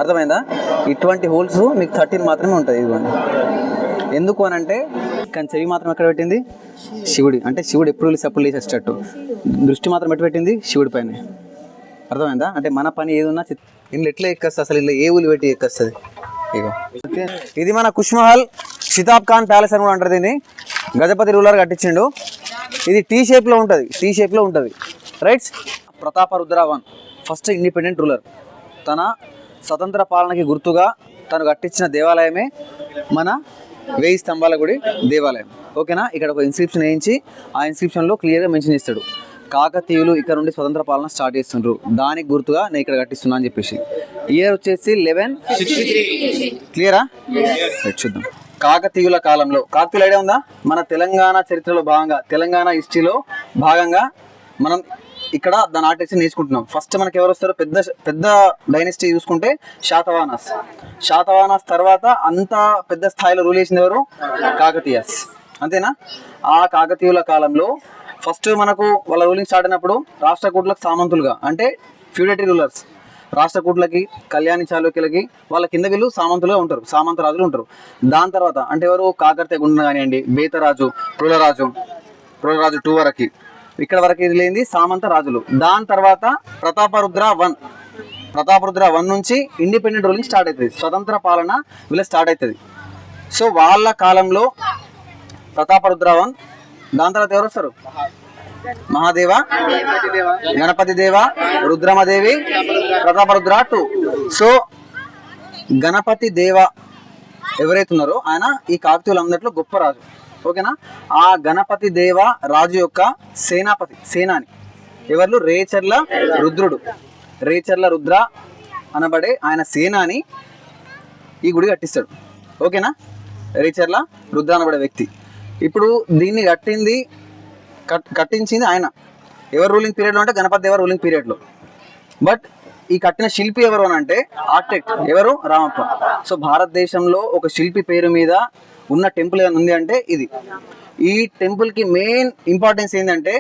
అర్థమైందా? ఇటువంటి హోల్స్ మీకు 13 మాత్రమే ఉంటుంది. ఇదిగోండి. ఎందుకు అని అంటే కానీ చెవి మాత్రం ఎక్కడ పెట్టింది? శివుడి. అంటే శివుడు ఎప్పుడు సప్పుడు లేచేటట్టు దృష్టి మాత్రం ఎట్టు పెట్టింది? శివుడి పైన. అర్థమైందా? అంటే మన పని ఏదున్నా ఇందులో ఎట్లా ఎక్కొస్తుంది? అసలు ఇలా ఏ ఊళ్ళు పెట్టి ఎక్కొస్తుంది? ఇగో ఇది మన కుష్మహల్ షితాబ్ ఖాన్ ప్యాలెస్ అని కూడా అంటారు దీన్ని. గజపతి రూలర్ కట్టించిండు. ఇది టీ షేప్లో ఉంటుంది. Right. Prataparudra I first independent ruler. తన స్వతంత్ర పాలనకి గుర్తుగా తను కట్టించిన దేవాలయమే మన 1000 స్తంభాల గుడి దేవాలయం. ఓకేనా? ఇక్కడ ఒక ఇన్స్క్రిప్షన్ వేయించి ఆ ఇన్స్క్రిప్షన్లో క్లియర్గా మెన్షన్ చేస్తాడు, కాకతీయులు ఇక్కడ నుండి స్వతంత్ర పాలన స్టార్ట్ చేస్తుండ్రు, దానికి గుర్తుగా నేను ఇక్కడ కట్టిస్తున్నా అని చెప్పేసి. ఇయర్ వచ్చేసి 1163. క్లియరా? చూద్దాం. కాకతీయుల కాలంలో, కాకతీయుల ఐడియా ఉందా? మన తెలంగాణ చరిత్రలో భాగంగా, తెలంగాణ హిస్టరీలో భాగంగా మనం ఇక్కడ దాని ఆర్టిక్స్ నేర్చుకుంటున్నాం. ఫస్ట్ మనకి ఎవరు వస్తారో పెద్ద డైనెస్టీ చూసుకుంటే శాతవాహనాస్ తర్వాత అంత పెద్ద స్థాయిలో రూల్ చేసింది ఎవరు? కాకతీయస్. అంతేనా? ఆ కాకతీయుల కాలంలో ఫస్ట్ మనకు వాళ్ళ రూలింగ్ స్టార్ట్ అయినప్పుడు రాష్ట్రకూట్లకు సామంతులుగా, అంటే ఫ్యూడేటరీ రూలర్స్, రాష్ట్రకూట్లకి కళ్యాణి చాళుక్యులకి వాళ్ళ కింద వీళ్ళు సామంతులుగా ఉంటారు, సామంత రాజులు ఉంటారు. దాని తర్వాత అంటే ఎవరు? కాకతీయ గుండ కానివ్వండి, బేతరాజు, ప్రోలరాజు 2 వరకు, ఇక్కడ వరకు ఇది లేనిది సామంత రాజులు. దాని తర్వాత ప్రతాపరుద్ర I నుంచి ఇండిపెండెంట్ రూలింగ్ స్టార్ట్ అవుతుంది, స్వతంత్ర పాలన వీళ్ళ స్టార్ట్ అవుతుంది. సో వాళ్ళ కాలంలో ప్రతాపరుద్ర I, దాని తర్వాత ఎవరు వస్తారు? మహాదేవ, గణపతి దేవ, రుద్రమదేవి, ప్రతాపరుద్ర II. సో గణపతి దేవ ఎవరైతే ఉన్నారో ఆయన ఈ కాకతీయులందరిలో గొప్ప రాజు. ఓకేనా? ఆ గణపతి దేవ రాజు యొక్క సేనాని ఎవరు? రేచర్ల రుద్ర అనబడే ఆయన సేనాని ఈ గుడి కట్టిస్తాడు. ఓకేనా? రేచర్ల రుద్ర అనబడే వ్యక్తి. ఇప్పుడు దీన్ని కట్టించింది ఆయన. ఎవరు రూలింగ్ పీరియడ్లో అంటే గణపతి దేవ రూలింగ్ పీరియడ్లో. బట్ ఈ కట్టిన శిల్పి ఎవరు అని అంటే ఆర్కిటెక్ట్ ఎవరు? రామప్ప. సో భారతదేశంలో ఒక శిల్పి పేరు మీద ఉన్న టెంపుల్ ఏమైనా ఉంది అంటే ఇది. ఈ టెంపుల్కి మెయిన్ ఇంపార్టెన్స్ ఏంటంటే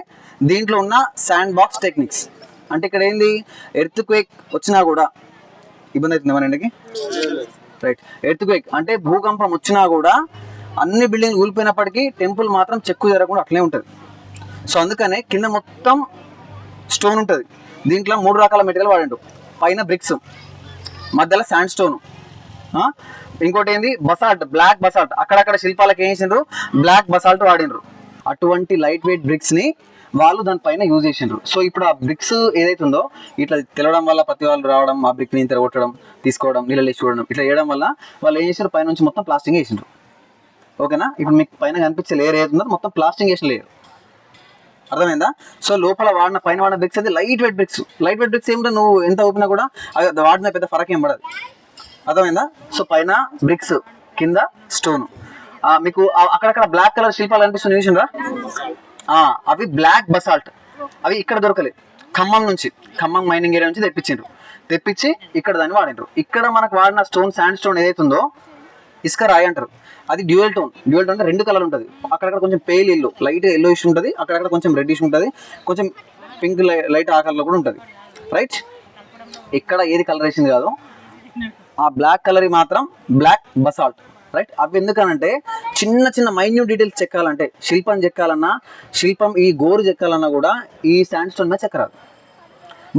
దీంట్లో ఉన్న శాండ్ బాక్స్ టెక్నిక్స్. అంటే ఇక్కడ ఏంది? ఎర్త్ క్వేక్ వచ్చినా కూడా ఇబ్బంది అవుతుంది మనండికి. రైట్. ఎర్త్ క్వేక్ అంటే భూకంపం వచ్చినా కూడా అన్ని బిల్డింగ్లు కూలిపోయినప్పటికీ టెంపుల్ మాత్రం చెక్కు జరగకుండా అట్లే ఉంటుంది. సో అందుకనే కింద మొత్తం స్టోన్ ఉంటుంది. దీంట్లో 3 రకాల మెటీరియల్ వాడిండు. పైన బ్రిక్స్, మధ్యలో శాండ్ స్టోను, ఇంకోటి ఏంది? Basalt, black basalt. అక్కడక్కడ శిల్పాలకు ఏం చేసిండ్రు? బ్లాక్ బసాల్ట్ వాడినరు. అటువంటి లైట్ వెయిట్ బ్రిక్స్ ని వాళ్ళు దానిపైన యూజ్ చేసిండ్రు. సో ఇప్పుడు ఆ బ్రిక్స్ ఏదైతే ఉందో ఇట్లా తెలవడం వల్ల ప్రతి వాళ్ళు రావడం, ఆ బ్రిక్ ని తిరగొట్టడం, తీసుకోవడం, నీళ్ళు వేసి చూడడం, ఇట్లా చేయడం వల్ల వాళ్ళు ఏం చేసారు? పైన నుంచి మొత్తం ప్లాస్టింగ్ వేసిండ్రు. ఓకేనా? ఇప్పుడు మీకు పైన కనిపించే లేయర్ ఏదైతుందో మొత్తం ప్లాస్టింగ్ వేసిన లేయర్. అర్థమైందా? సో లోపల పైన వాడిన బ్రిక్స్ అయితే లైట్ వెయిట్ బ్రిక్స్ ఏమిటో నువ్వు ఎంత ఊపినా కూడా వాడిన పెద్ద ఫరక్ ఏం పడదు. అర్థమైందా? సో పైన బ్రిక్స్, కింద స్టోన్. మీకు అక్కడక్కడ బ్లాక్ కలర్ శిల్పాలు అనిపిస్తుంది, చూసిండ్రా? అవి బ్లాక్ బసాల్ట్. అవి ఇక్కడ దొరకలేదు. ఖమ్మం మైనింగ్ ఏరియా నుంచి తెప్పించి ఇక్కడ దాన్ని వాడినరు. ఇక్కడ మనకు వాడిన శాండ్ స్టోన్ ఏదైతుందో ఇసుక రాయి అంటారు. అది డ్యూయల్ టోన్ అంటే 2 కలర్ ఉంటుంది. అక్కడక్కడ కొంచెం pale yellow, light yellow issue ఉంటుంది, అక్కడక్కడ కొంచెం రెడ్ ఇష్యూ ఉంటుంది, కొంచెం పింక్ లైట్ ఆ కలర్లో కూడా ఉంటుంది. రైట్. ఇక్కడ ఏది కలర్ వేసింది కాదు, ఆ బ్లాక్ కలర్ మాత్రం బ్లాక్ బసాల్ట్. రైట్. అవి ఎందుకనంటే చిన్న మైన్యూట్ డీటెయిల్స్ చెక్కాలంటే, శిల్పం ఈ గోరు చెక్కాలన్నా కూడా ఈ శాండ్ స్టోన్ మీద చెక్కరాదు.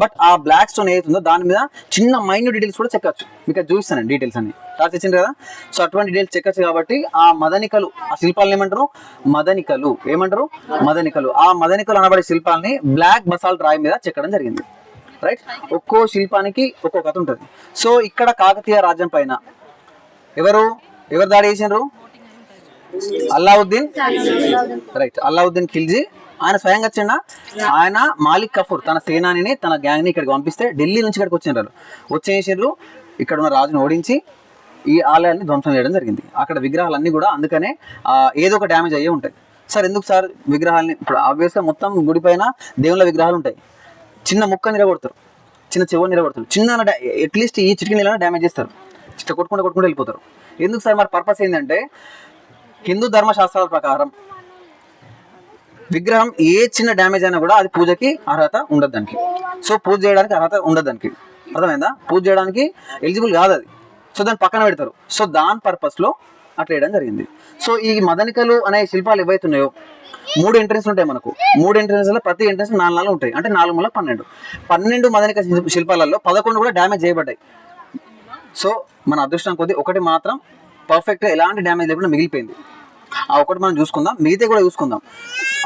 బట్ ఆ బ్లాక్ స్టోన్ ఏదైతుందో దాని మీద చిన్న మైన్యూట్ డీటెయిల్స్ కూడా చెక్కచ్చు. మీకు అది చూపిస్తానండి డీటెయిల్స్ అన్ని టార్చ్ ఇచ్చింది కదా. సో అటువంటి డీటెయిల్స్ చెక్కచ్చు. కాబట్టి ఆ మదనికలు, ఆ శిల్పాలను ఏమంటారు? మదనికలు. ఆ మదనికలు అనబడే శిల్పాలని బ్లాక్ బసాల్ట్ రాయి మీద చెక్కడం జరిగింది. రైట్. ఒక్కో శిల్పానికి ఒక్కో కథ ఉంటుంది. సో ఇక్కడ కాకతీయ రాజ్యం పైన ఎవరు దాడి చేసిండ్రు? అల్లావుద్దీన్. రైట్. అల్లావుద్దీన్ ఖిల్జీ ఆయన స్వయంగా వచ్చిండా? ఆయన మాలిక్ కఫూర్ తన సేనాని, తన గ్యాంగ్ని ఇక్కడికి పంపిస్తే ఢిల్లీ నుంచి ఇక్కడికి వచ్చేసిండ్రు. ఇక్కడ ఉన్న రాజును ఓడించి ఈ ఆలయాన్ని ధ్వంసం చేయడం జరిగింది. అక్కడ విగ్రహాలన్నీ కూడా అందుకనే ఏదో ఒక డ్యామేజ్ అయ్యే ఉంటాయి. సార్ ఎందుకు సార్ విగ్రహాలని? ఇప్పుడు ఆబ్వియస్గా మొత్తం గుడి పైన దేవుళ్ళ విగ్రహాలు ఉంటాయి. చిన్న ముక్క నిలబడతారు, చిన్న చెవులు నిలబడతారు, చిన్న అట్లీస్ట్ ఈ చిటికి నీళ్ళని డ్యామేజ్ చేస్తారు, చిట్ట కొట్టుకుంటూ వెళ్ళిపోతారు. ఎందుకు సార్? మరి పర్పస్ ఏంటంటే హిందూ ధర్మశాస్త్రాల ప్రకారం విగ్రహం ఏ చిన్న డ్యామేజ్ అయినా కూడా అది పూజకి అర్హత ఉండదు దానికి. సో పూజ చేయడానికి అర్హత ఉండదు దానికి. అర్థమైందా? పూజ చేయడానికి ఎలిజిబుల్ కాదు అది. సో దాన్ని పక్కన పెడతారు. సో దాని పర్పస్లో అట్లా వేయడం జరిగింది. సో ఈ మదనికలు అనే శిల్పాలు ఏవైతున్నాయో 3 ఎంట్రెన్స్ ఉంటాయి మనకు. 3 ఎంట్రెన్స్లో ప్రతి ఎంట్రెన్స్ 4 ఉంటాయి. అంటే 4 మూల 12 మదనిక శిల్పాలలో 11 కూడా డ్యామేజ్ చేయబడ్డాయి. సో మన అదృష్టం కొద్దీ ఒకటి మాత్రం పర్ఫెక్ట్గా ఎలాంటి డ్యామేజ్ లేకుండా మిగిలిపోయింది. ఆ ఒకటి మనం చూసుకుందాం, మిగతా కూడా చూసుకుందాం.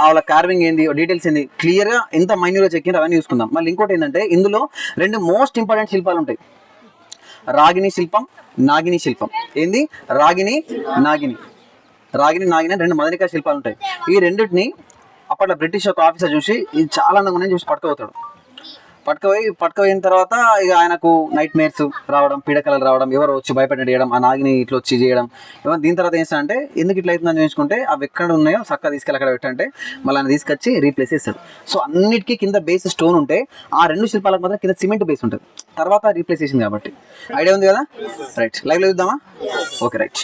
వాళ్ళ కార్వింగ్ ఏంది, డీటెయిల్స్ ఏంది, క్లియర్గా ఎంత మైన్యూర్గా చెక్కిందో అవన్నీ చూసుకుందాం. మళ్ళీ ఇంకోటి ఏంటంటే ఇందులో 2 మోస్ట్ ఇంపార్టెంట్ శిల్పాలు ఉంటాయి. రాగిణి శిల్పం, నాగిని శిల్పం. ఏంది? రాగిణి నాగిని 2 మదనికా శిల్పాలు ఉంటాయి. ఈ రెండింటిని అప్పట్లో బ్రిటిష్ ఒక ఆఫీసర్ చూసి ఇది చాలా అందంగా ఉన్నాయని చూసి పట్టుకుపోతాడు. పట్టుకుపోయిన తర్వాత ఇక ఆయనకు నైట్ మేర్స్ రావడం, పీడకలలు రావడం, ఎవరు వచ్చి భయపెట్టడం చేయడం, ఆ నాగిని ఇట్లా వచ్చి చేయడం. దీని తర్వాత ఏం చేస్తాడంటే ఎందుకు ఇట్లా అవుతుందని చూసుకుంటే అవి ఎక్కడ ఉన్నాయో చక్కగా తీసుకెళ్ళి అక్కడ పెట్టంటే మళ్ళీ ఆయన తీసుకొచ్చి రీప్లేస్ చేస్తాడు. సో అన్నిటికీ కింద బేస్ స్టోన్ ఉంటే ఆ 2 శిల్పాలకు మాత్రం కింద సిమెంట్ బేస్ ఉంటుంది. తర్వాత రీప్లేస్ చేసింది కాబట్టి ఐడియా ఉంది కదా? రైట్, లైవ్లో చూద్దామా? Okay right.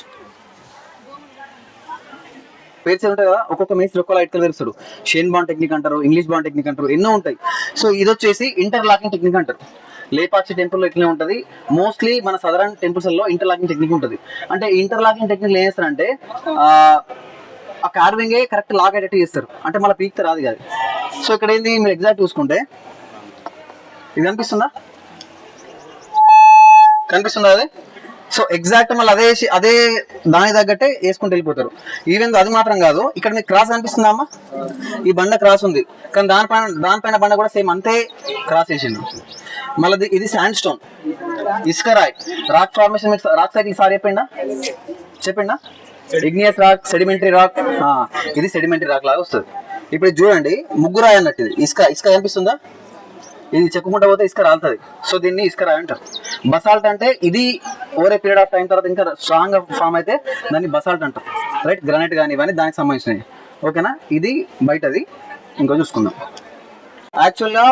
పేర్స్ ఉంటాయి కదా, ఒక్కొక్క మేస్త్రి ఒక్కో లైట్ కలర్ వేస్తాడు. షేన్ బాండ్ టెక్నిక్ అంటారు, ఇంగ్లీష్ బాండ్ టెక్నిక్ అంటారు, ఎన్నో ఉంటాయి. సో ఇది వచ్చేసి ఇంటర్లాకింగ్ టెక్నిక్ అంటారు. లేపాక్షి టెంపుల్లో ఇట్లనే ఉంటుంది. మోస్ట్లీ మన సదరన్ టెంపుల్స్లో ఇంటర్లాకింగ్ టెక్నిక్ ఉంటుంది. అంటే ఇంటర్లాకింగ్ టెక్నిక్లు ఏం చేస్తారంటే ఆ కార్వింగే కరెక్ట్ లాక్ అయ్యేటట్టు చేస్తారు. అంటే మళ్ళీ పీక్ రాదు కాదు. సో ఇక్కడ ఏంది మీరు ఎగ్జాక్ట్ చూసుకుంటే ఇది కనిపిస్తుందా అదే? సో ఎగ్జాక్ట్ మళ్ళీ అదే దాని తగ్గట్టే వేసుకుంటూ వెళ్ళిపోతారు. ఈవెన్ అది మాత్రం కాదు, ఇక్కడ మీకు క్రాస్ అనిపిస్తుందా అమ్మా? ఈ బండ క్రాస్ ఉంది, కానీ దానిపైన బండ కూడా సేమ్ అంతే క్రాస్ వేసిండు. మళ్ళీ ఇది శాండ్ స్టోన్, ఇసుక రాయ్, rock formation. Rock cycle sir చెప్పిండా? Igneous rock, sedimentary rock. ఇది సెడిమెంటరీ రాక్ లాగా వస్తుంది. ఇప్పుడు చూడండి, ముగ్గురాయి అన్నట్టు. ఇది ఇసుక కనిపిస్తుందా? ఇది చెక్కుకుంటా పోతే ఇసుక రాలుతుంది. సో దీన్ని ఇసుక రాయి అంటారు. బసాల్ట్ అంటే ఇది over a period of time తర్వాత ఇంకా స్ట్రాంగ్ ఫామ్ అయితే దాన్ని బసాల్ట్ అంటారు. రైట్, గ్రానైట్ కానీ ఇవన్నీ దానికి సంబంధించినవి. ఓకేనా? ఇది బయటది. ఇంకో చూసుకుందాం. యాక్చువల్గా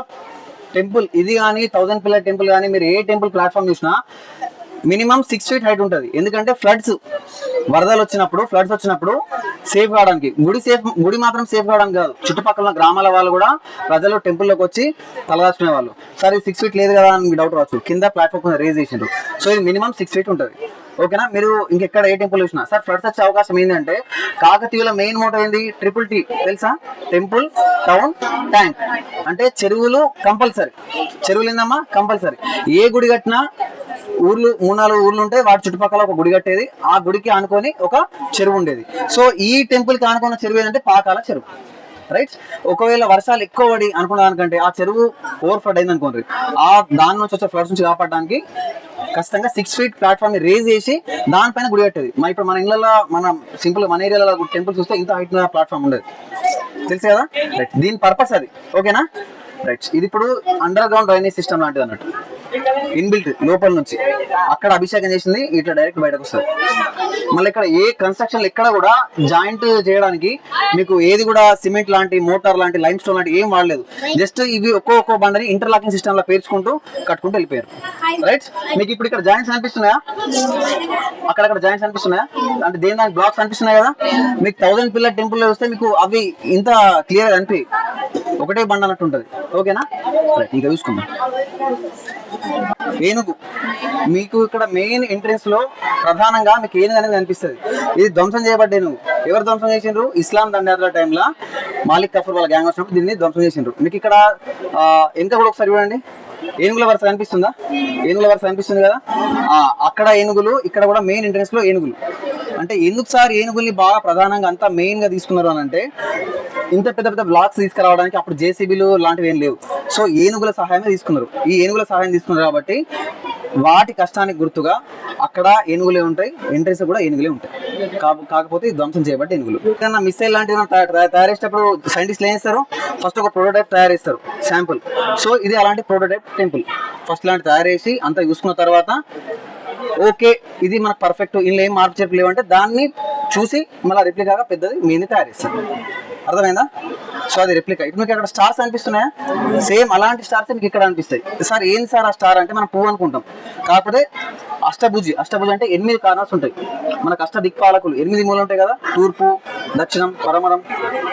టెంపుల్ ఇది కానీ 1000 పిల్లర్ టెంపుల్ కానీ మీరు ఏ టెంపుల్ ప్లాట్ఫామ్ చూసినా మినిమం 6 feet హైట్ ఉంటుంది. ఎందుకంటే వరదలు వచ్చినప్పుడు సేఫ్ కావడానికి, గుడి మాత్రం సేఫ్ కావడానికి కాదు, చుట్టుపక్కల గ్రామాల వాళ్ళు కూడా ప్రజలు టెంపుల్లోకి వచ్చి తలదాచుకునే వాళ్ళు. సరే 6 feet లేదు కదా అని డౌట్ రావచ్చు. కింద ప్లాట్ఫామ్ రేజ్ చేసిండ్రు. సో ఇది మినిమం 6 feet ఉంటుంది. ఓకేనా? మీరు ఇంకెక్కడ ఏ టెంపుల్ చూసినా సార్ ఫ్లడ్స్ వచ్చే అవకాశం ఏంటంటే కాకతీయుల మెయిన్ మోటో ఏంది? TTT తెలుసా? Temple, town, tank. అంటే చెరువులు కంపల్సరీ. చెరువులు ఏందమ్మా? కంపల్సరీ. ఏ గుడి కట్టినా ఊర్లు 3-4 ఊర్లు ఉంటే వాటి చుట్టుపక్కల ఒక గుడి కట్టేది. ఆ గుడికి ఆనుకొని ఒక చెరువు ఉండేది. సో ఈ టెంపుల్కి ఆనుకున్న చెరువు ఏంటంటే పాకాల చెరువు. రైట్, ఒకవేళ వర్షాలు ఎక్కువ పడి అనుకున్న దానికంటే ఆ చెరువు ఓవర్ ఫ్లడ్ అయింది అనుకోండి, దాని నుంచి వచ్చే ఫ్లడ్స్ నుంచి కాపాడడానికి ఖచ్చితంగా 6 feet ప్లాట్ఫామ్ రేజ్ చేసి దానిపైన గుడి కట్టేది. ఇప్పుడు మన ఇళ్ళలో మన ఏరియాలో టెంపుల్ చూస్తే ఇంత హైట్ ప్లాట్ఫామ్ ఉండేది, తెలుసు కదా? రైట్, దీని పర్పస్ అది. ఓకేనా? రైట్, ఇది ఇప్పుడు అండర్ గ్రౌండ్ డ్రైనేజ్ సిస్టమ్ లాంటిది అన్నట్టు. ఇన్బిల్ట్ లోపల నుంచి అక్కడ అభిషేకం చేసింది ఇట్లా డైరెక్ట్ బయటకు వస్తుంది. మళ్ళీ ఇక్కడ ఏ కన్స్ట్రక్షన్ ఎక్కడ కూడా జాయింట్ చేయడానికి మీకు ఏది కూడా సిమెంట్ లాంటి, మోటార్ లాంటి, లైమ్ స్టోన్ లాంటి ఏం వాడలేదు. జస్ట్ ఇవి ఒక్కో బండని ఇంటర్లాకింగ్ సిస్టమ్ లో పేర్చుకుంటూ కట్టుకుంటూ వెళ్ళిపోయారు. రైట్, మీకు ఇప్పుడు ఇక్కడ జాయింట్స్ అనిపిస్తున్నాయా? అక్కడక్కడ జాయింట్స్ అనిపిస్తున్నాయా? అంటే దానికి బ్లాక్స్ అనిపిస్తున్నాయి కదా? మీకు 1000 పిల్లర్ టెంపుల్ లో వస్తే మీకు అవి ఇంత క్లియర్ గా అనిపి ఒకటే బండ అన్నట్టు ఉంటుంది. ఓకేనా? రైట్, ఇక చూసుకుందాం. ఏనుగు మీకు ఇక్కడ మెయిన్ ఎంట్రెన్స్ లో ప్రధానంగా మీకు ఏనుగు అనేది కనిపిస్తుంది. ఇది ధ్వంసం చేయబడ్డ ఏనుగు. ఎవరు ధ్వంసం చేసిండ్రు? ఇస్లాం దండయాత్ర టైంలో మాలిక్ కఫూర్ వాళ్ళ గ్యాంగ్ వచ్చినప్పుడు దీన్ని ధ్వంసం చేసిండ్రు. మీకు ఇక్కడ ఎంత కూడా ఒకసారి చూడండి, ఏనుగుల వరుస కనిపిస్తుందా? ఏనుగుల వరుస కనిపిస్తుంది కదా? అక్కడ ఏనుగులు, ఇక్కడ కూడా మెయిన్ ఎంట్రెన్స్ లో ఏనుగులు. అంటే ఎందుకు సార్ ఏనుగుల్ని బాగా ప్రధానంగా అంతా మెయిన్ గా తీసుకున్నారు అని అంటే, ఇంత పెద్ద బ్లాక్స్ తీసుకురావడానికి అప్పుడు జేసీబీలు లాంటివి ఏం లేవు. సో ఏనుగుల సహాయమే తీసుకున్నారు. ఈ ఏనుగుల సహాయం తీసుకున్నారు కాబట్టి వాటి కష్టానికి గుర్తుగా అక్కడ ఏనుగులే ఉంటాయి, ఎంట్రెన్స్ కూడా ఏనుగులే ఉంటాయి. కాకపోతే ధ్వంసం చేయబట్టి ఏనుగులు. ఏదైనా మిసైల్ లాంటివి తయారు చేసేటప్పుడు సైంటిస్టులు ఏం చేస్తారు? ఫస్ట్ ఒక ప్రోటోటైప్ తయారు చేస్తారు, శాంపుల్. సో ఇది అలాంటి ప్రోటోటైప్ టెంపుల్. ఫస్ట్ లాంటి తయారు చేసి అంతా చూసుకున్న తర్వాత ఓకే ఇది మనకు పర్ఫెక్ట్, ఇందులో ఏం మార్పు చేర్పు లేవంటే దాన్ని చూసి మళ్ళీ రెప్లికాగా పెద్దది మీది తయారు చేస్తారు. అర్థమైందా? సో అది రెప్లికా. ఇప్పుడు మీకు అక్కడ స్టార్స్ అనిపిస్తున్నాయా? సేమ్ అలాంటి స్టార్స్ మీకు ఇక్కడ అనిపిస్తాయి. సార్ ఏంటి సార్ ఆ స్టార్ అంటే మనం పువ్వు అనుకుంటాం, కాకపోతే అష్టభుజి అంటే 8 కార్నర్స్ ఉంటాయి. మనకు అష్ట దిక్పాలకులు 8 మూలలు ఉంటాయి కదా, తూర్పు, దక్షిణం, పరమరం,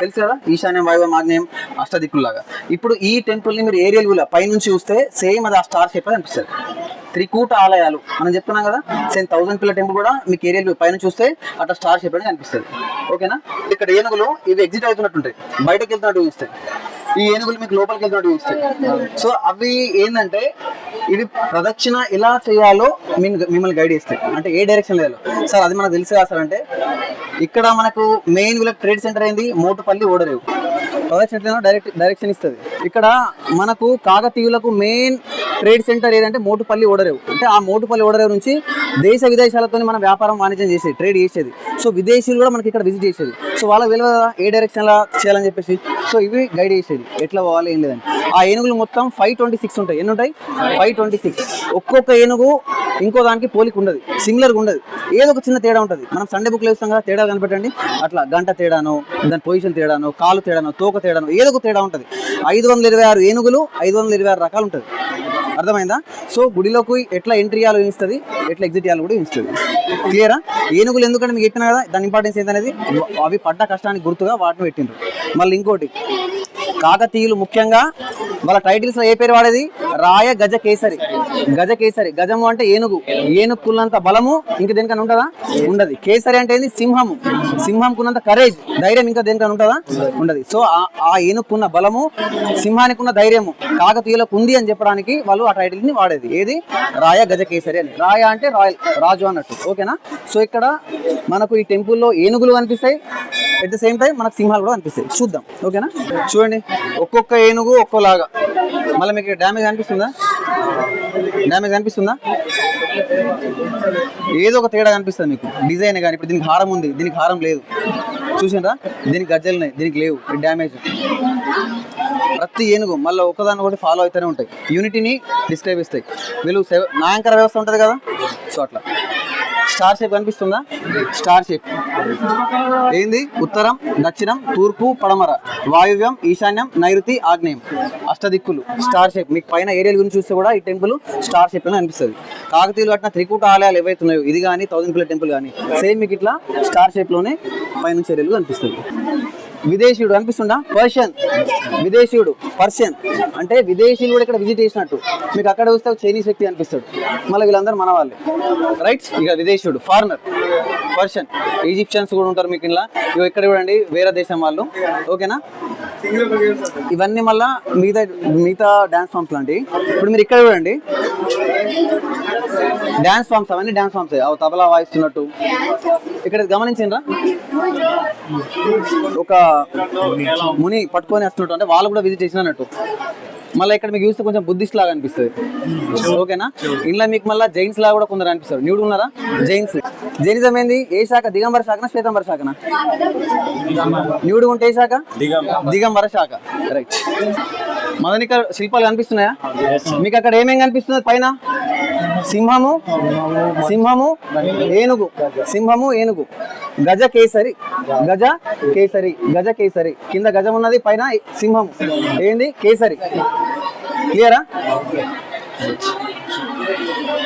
తెలుసు కదా, ఈశాన్యం, వాయువ్యం, ఆగ్నేయం, అష్టదిక్కుల్లాగా. ఇప్పుడు ఈ టెంపుల్ని మీరు ఏరియల్ వ్యూలో పైనుంచి చూస్తే సేమ్ అది ఆ స్టార్ షేప్ అనిపిస్తుంది. త్రికూట ఆలయాలు మనం చెప్తున్నాం కదా, సేమ్ 1000 పిల్లర్ టెంపుల్ కూడా మీకు ఏరియల్ వ్యూ పైన చూస్తే అట్లా స్టార్ షేప్ అని కనిపిస్తుంది. ఓకేనా. ఇక్కడ ఏనుగులు ఇవి ఎగ్జిట్ అవుతున్నట్టుంటాయి, బయటకు వెళ్తున్నట్టు చూస్తాయి. ఈ ఏనుగులు మీకు లోపలికి వెళ్తున్నట్టు చూస్తాయి. సో అవి ఏంటంటే ఇవి ప్రదక్షిణ ఎలా చేయాలో మిమ్మల్ని గైడ్ చేస్తాయి. అంటే ఏ డైరెక్షన్ చేయాలో సార్ అది మనకు తెలిసి సార్. అంటే ఇక్కడ మనకు మెయిన్ వీళ్ళకి ట్రేడ్ సెంటర్ అయింది మోటుపల్లి, ఓడరేవు. ప్రదక్షిణ డైరెక్షన్ ఇస్తుంది. ఇక్కడ మనకు కాకతీయులకు మెయిన్ ట్రేడ్ సెంటర్ ఏదంటే మోటుపల్లి, ఓడరేవు. అంటే ఆ మోటుపల్లి, ఓడరేవు నుంచి దేశ విదేశాలతో మనం వ్యాపారం వాణిజ్యం చేసేది, ట్రేడ్ చేసేది. సో విదేశీయులు కూడా మనకి ఇక్కడ విజిట్ చేసేది. సో వాళ్ళకి తెలియదు కదా ఏ డైరెక్షన్లో చేయాలని చెప్పేసి. సో ఇవి గైడ్ చేసేది ఎట్లా పోవాలి ఏం లేదని. ఆ ఏనుగులు మొత్తం 526 ఉంటాయి. ఎన్ని ఉంటాయి? 526. ఒక్కొక్క ఏనుగు ఇంకో దానికి పోలిక ఉండదు, సిమిలర్గా ఉండదు, ఏదో ఒక చిన్న తేడా ఉంటుంది. మనం సండే బుక్లో వేస్తాం కదా, తేడా కనిపెట్టండి. అట్లా గంట తేడానో, దాని పొజిషన్ తేడానో, కాలు తేడానో, తోక తేడానో, ఏదో ఒక తేడా ఉంటుంది. 526 ఏనుగులు, 526 రకాలు ఉంటుంది. అర్థమైందా? సో గుడిలోకి ఎట్లా ఎంట్రీ చేయాలో ఇస్తుంది, ఎట్లా ఎగ్జిట్ చేయాలో కూడా ఇస్తుంది. క్లియరా? ఏనుగులు ఎందుకంటే మీకు చెప్పినా కదా దాని ఇంపార్టెన్స్ ఏంటనేది. అవి పడ్డ కష్టానికి గుర్తుగా వాటిని పెట్టిండ్రు. మళ్ళీ ఇంకోటి, కాకతీయులు ముఖ్యంగా వాళ్ళ టైటిల్స్ ఏ పేరు వాడేది? రాయ గజ కేసరి. గజ కేసరి, గజము అంటే ఏనుగు, ఏనుగుకున్నంత బలము ఇంక దేనికన్నా ఉంటుందా? ఉండదు. కేసరి అంటే ఏంది? సింహము, సింహంకున్నంత కరేజ్, ధైర్యం ఇంకా దేనికన్నా ఉంటుందా? ఉండదు. సో ఆ ఏనుగుకున్న బలము, సింహానికి ఉన్న ధైర్యము కాకతీయులకు ఉంది అని చెప్పడానికి వాళ్ళు ఆ టైటిల్ ని వాడేది. ఏది? రాయ గజ కేసరి అని. రాయ అంటే రాయల్, రాజు అన్నట్టు. ఓకేనా. సో ఇక్కడ మనకు ఈ టెంపుల్లో ఏనుగులు కనిపిస్తాయి, ఎట్ ద సేమ్ టైం మనకు సింహాలు కూడా కనిపిస్తాయి. చూద్దాం. ఓకేనా. చూడండి, ఒక్కొక్క ఏనుగు ఒక్కోలాగా. మళ్ళీ మీకు డ్యామేజ్ అనిపిస్తుందా? డ్యామేజ్ అనిపిస్తుందా? ఏదో ఒక తేడా కనిపిస్తుంది మీకు డిజైన్ కానీ. ఇప్పుడు దీనికి హారం ఉంది, దీనికి హారం లేదు. చూసిండ్రా? దీనికి గజ్జలు ఉన్నాయి, దీనికి లేవు. డ్యామేజ్. ప్రతి ఏనుగు మళ్ళీ ఒకదాని ఒకటి ఫాలో అవుతూనే ఉంటాయి, యూనిటీని డిస్క్రైబ్ ఇస్తాయి. వీళ్ళు నాయంకర వ్యవస్థ ఉంటుంది కదా, సో అట్లా. స్టార్ షేప్ కనిపిస్తుందా? స్టార్ షేప్ ఏంది? ఉత్తరం, దక్షిణం, తూర్పు, పడమర, వాయువ్యం, ఈశాన్యం, నైరుతి, ఆగ్నేయం, అష్టదిక్కులు. Star shape. మీకు పైన ఏరియల్ గురించి చూస్తే కూడా ఈ టెంపుల్ స్టార్ షేప్ అని అనిపిస్తుంది. కాకతీయులు కట్టిన త్రికూట ఆలయాలు ఏవైతే ఉన్నాయో, ఇది కానీ 1000 పిల్లర్ టెంపుల్ కానీ సేమ్ మీకు ఇట్లా స్టార్ షేప్లోనే పైనుంచి ఏరియల్ కనిపిస్తుంది. విదేశీయుడు కనిపిస్తుందా? పర్షియన్. విదేశీయుడు పర్షియన్ అంటే విదేశీయులు కూడా ఇక్కడ విజిట్ చేసినట్టు. మీకు అక్కడ చూస్తే చైనీస్ వ్యక్తి అనిపిస్తాడు, మళ్ళీ వీళ్ళందరూ మన వాళ్ళే, రైట్. ఇక విదేశీయుడు ఫారినర్ పర్షియన్. ఈజిప్షియన్స్ కూడా ఉంటారు మీకు ఇలా. ఇవి ఇక్కడ చూడండి, వేరే దేశం వాళ్ళు. ఓకేనా. ఇవన్నీ మళ్ళీ మిగతా డ్యాన్స్ ఫామ్స్ లాంటివి. ఇప్పుడు మీరు ఇక్కడ చూడండి, డ్యాన్స్ ఫామ్స్, అవన్నీ డ్యాన్స్ ఫామ్స్. అవి తబలా వాయిస్తున్నట్టు ఇక్కడ గమనించిండ్రా? ఒక ముని పట్టుకొని వస్తున్నట్టు, అంటే వాళ్ళు కూడా విజిట్ చేసినట్టు. మళ్ళీ ఇక్కడ మీకు చూస్తే కొంచెం బుద్ధిస్ట్ లాగా అనిపిస్తుంది. ఓకేనా. ఇంట్లో మీకు మళ్ళీ జైన్స్ లాగా కూడా కొందరు అనిపిస్తారు. న్యూడ్ ఉన్నారా? జైన్స్. జైనిజం ఏంది? ఏ శాఖ? దిగంబర శాఖనా, శ్వేతంబర శాఖనా? న్యూడ్ ఉంటే ఏ శాఖ? దిగంబర శాఖ, రైట్. మదనిక శిల్పాలు కనిపిస్తున్నాయా మీకు? అక్కడ ఏమేమి కనిపిస్తుంది? పైన సింహము, సింహము, ఏనుగు, సింహము, ఏనుగు. గజ కేసరి, గజ కేసరి, గజ కేసరి. కింద గజం ఉన్నది, పైన సింహం. ఏంది? కేసరి. క్లియరా?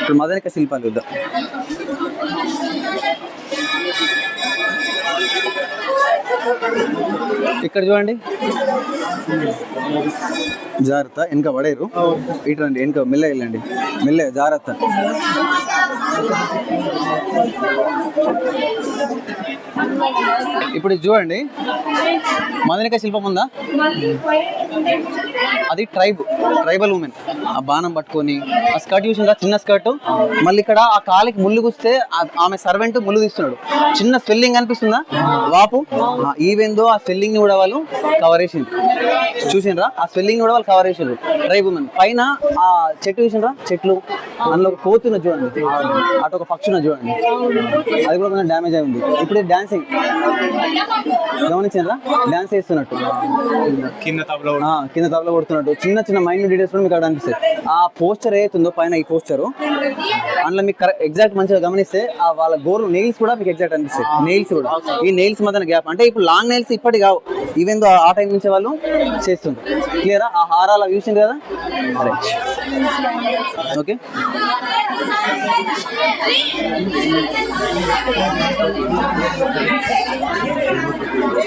ఇప్పుడు మదనిక శిల్పాలు చూద్దాం. ఇక్కడ చూడండి, జాగ్రత్త, వెనక పడేరు. ఇటు రండి, వెనక మెల్ల వెళ్ళండి, మెల్ల జాగ్రత్త. ఇప్పుడు చూడండి, మదనిక శిల్పం ఉందా? అది ట్రైబల్ ఉమెన్. ఆ బాణం పట్టుకొని ఆ స్కర్ట్ చూసిందా? చిన్న స్కర్ట్. మళ్ళీ ఇక్కడ ఆ కాలికి ముళ్ళు గుస్తే ఆమె సర్వెంట్ ముళ్ళు తీస్తున్నాడు. చిన్న స్వెల్లింగ్ అనిపిస్తుందా? వాపు. ఈవెందో ఆ స్వెల్లింగ్ ని కూడా వాళ్ళు కవర్ చేసిండ్రు. చూసిండ్రా? ఆ స్వెల్లింగ్ ని కూడా వాళ్ళు కవర్ చేసిండ్రు. Tribe women. పైన ఆ చెట్టు చూసిండ్రా? చెట్లు. అందులో ఒక కోతున్న చూడండి, అటు ఒక పక్షున చూడండి, అది కూడా కొంచెం డ్యామేజ్ అయి ఉంది. ఇప్పుడు డాన్సింగ్ గమనించారా? డాన్స్ చేస్తున్నట్టు. కింద తబలా కింద తబలా కొడుతున్నట్టు చిన్న చిన్న మైండ్ డీటెయిల్స్ కూడా మీకు అక్కడ అనిపిస్తాయి. ఆ పోస్టర్ ఏదైతుందో పైన ఈ పోస్టర్ అందులో మీకు ఎగ్జాక్ట్ మంచిగా గమనిస్తే ఆ వాళ్ళ గోరు నెయిల్స్ కూడా మీకు ఎగ్జాక్ట్ అనిపిస్తాయి. నెయిల్స్ కూడా ఈ నెయిల్స్ మధ్యన గ్యాప్ అంటే ఇప్పుడు లాంగ్ నెయిల్స్ ఇప్పటి కావు, ఈవెన్ దో ఆ టైం నుంచి వాళ్ళు చేస్తుంటారు. క్లియరా? ఆ హారాలు అవి చూసింది కదా. ఓకే,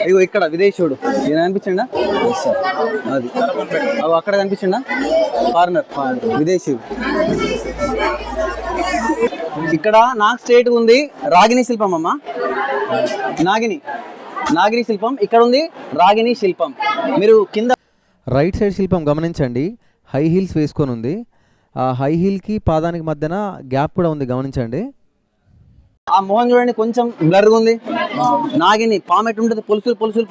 ఇగో ఇక్కడ విదేశీయుడు ఈయన కనిపించండా, అది అవి అక్కడ కనిపించండా, ఫారినర్ విదేశీయుడు. ఇక్కడ నాకు స్ట్రేట్ ఉంది రాగిణి శిల్పం అమ్మ, నాగిని శిల్పం ఇక్కడ ఉంది, రాగిణి శిల్పం. మీరు కింద రైట్ సైడ్ శిల్పం గమనించండి, హై హీల్స్ వేసుకొని ఉంది. ఆ హై హీల్కి పాదానికి మధ్యన గ్యాప్ కూడా ఉంది, గమనించండి. ఆ మొహం చూడండి కొంచెం బ్లర్గా ఉంది. నాగిని పాము ఎట్టుంటుంది,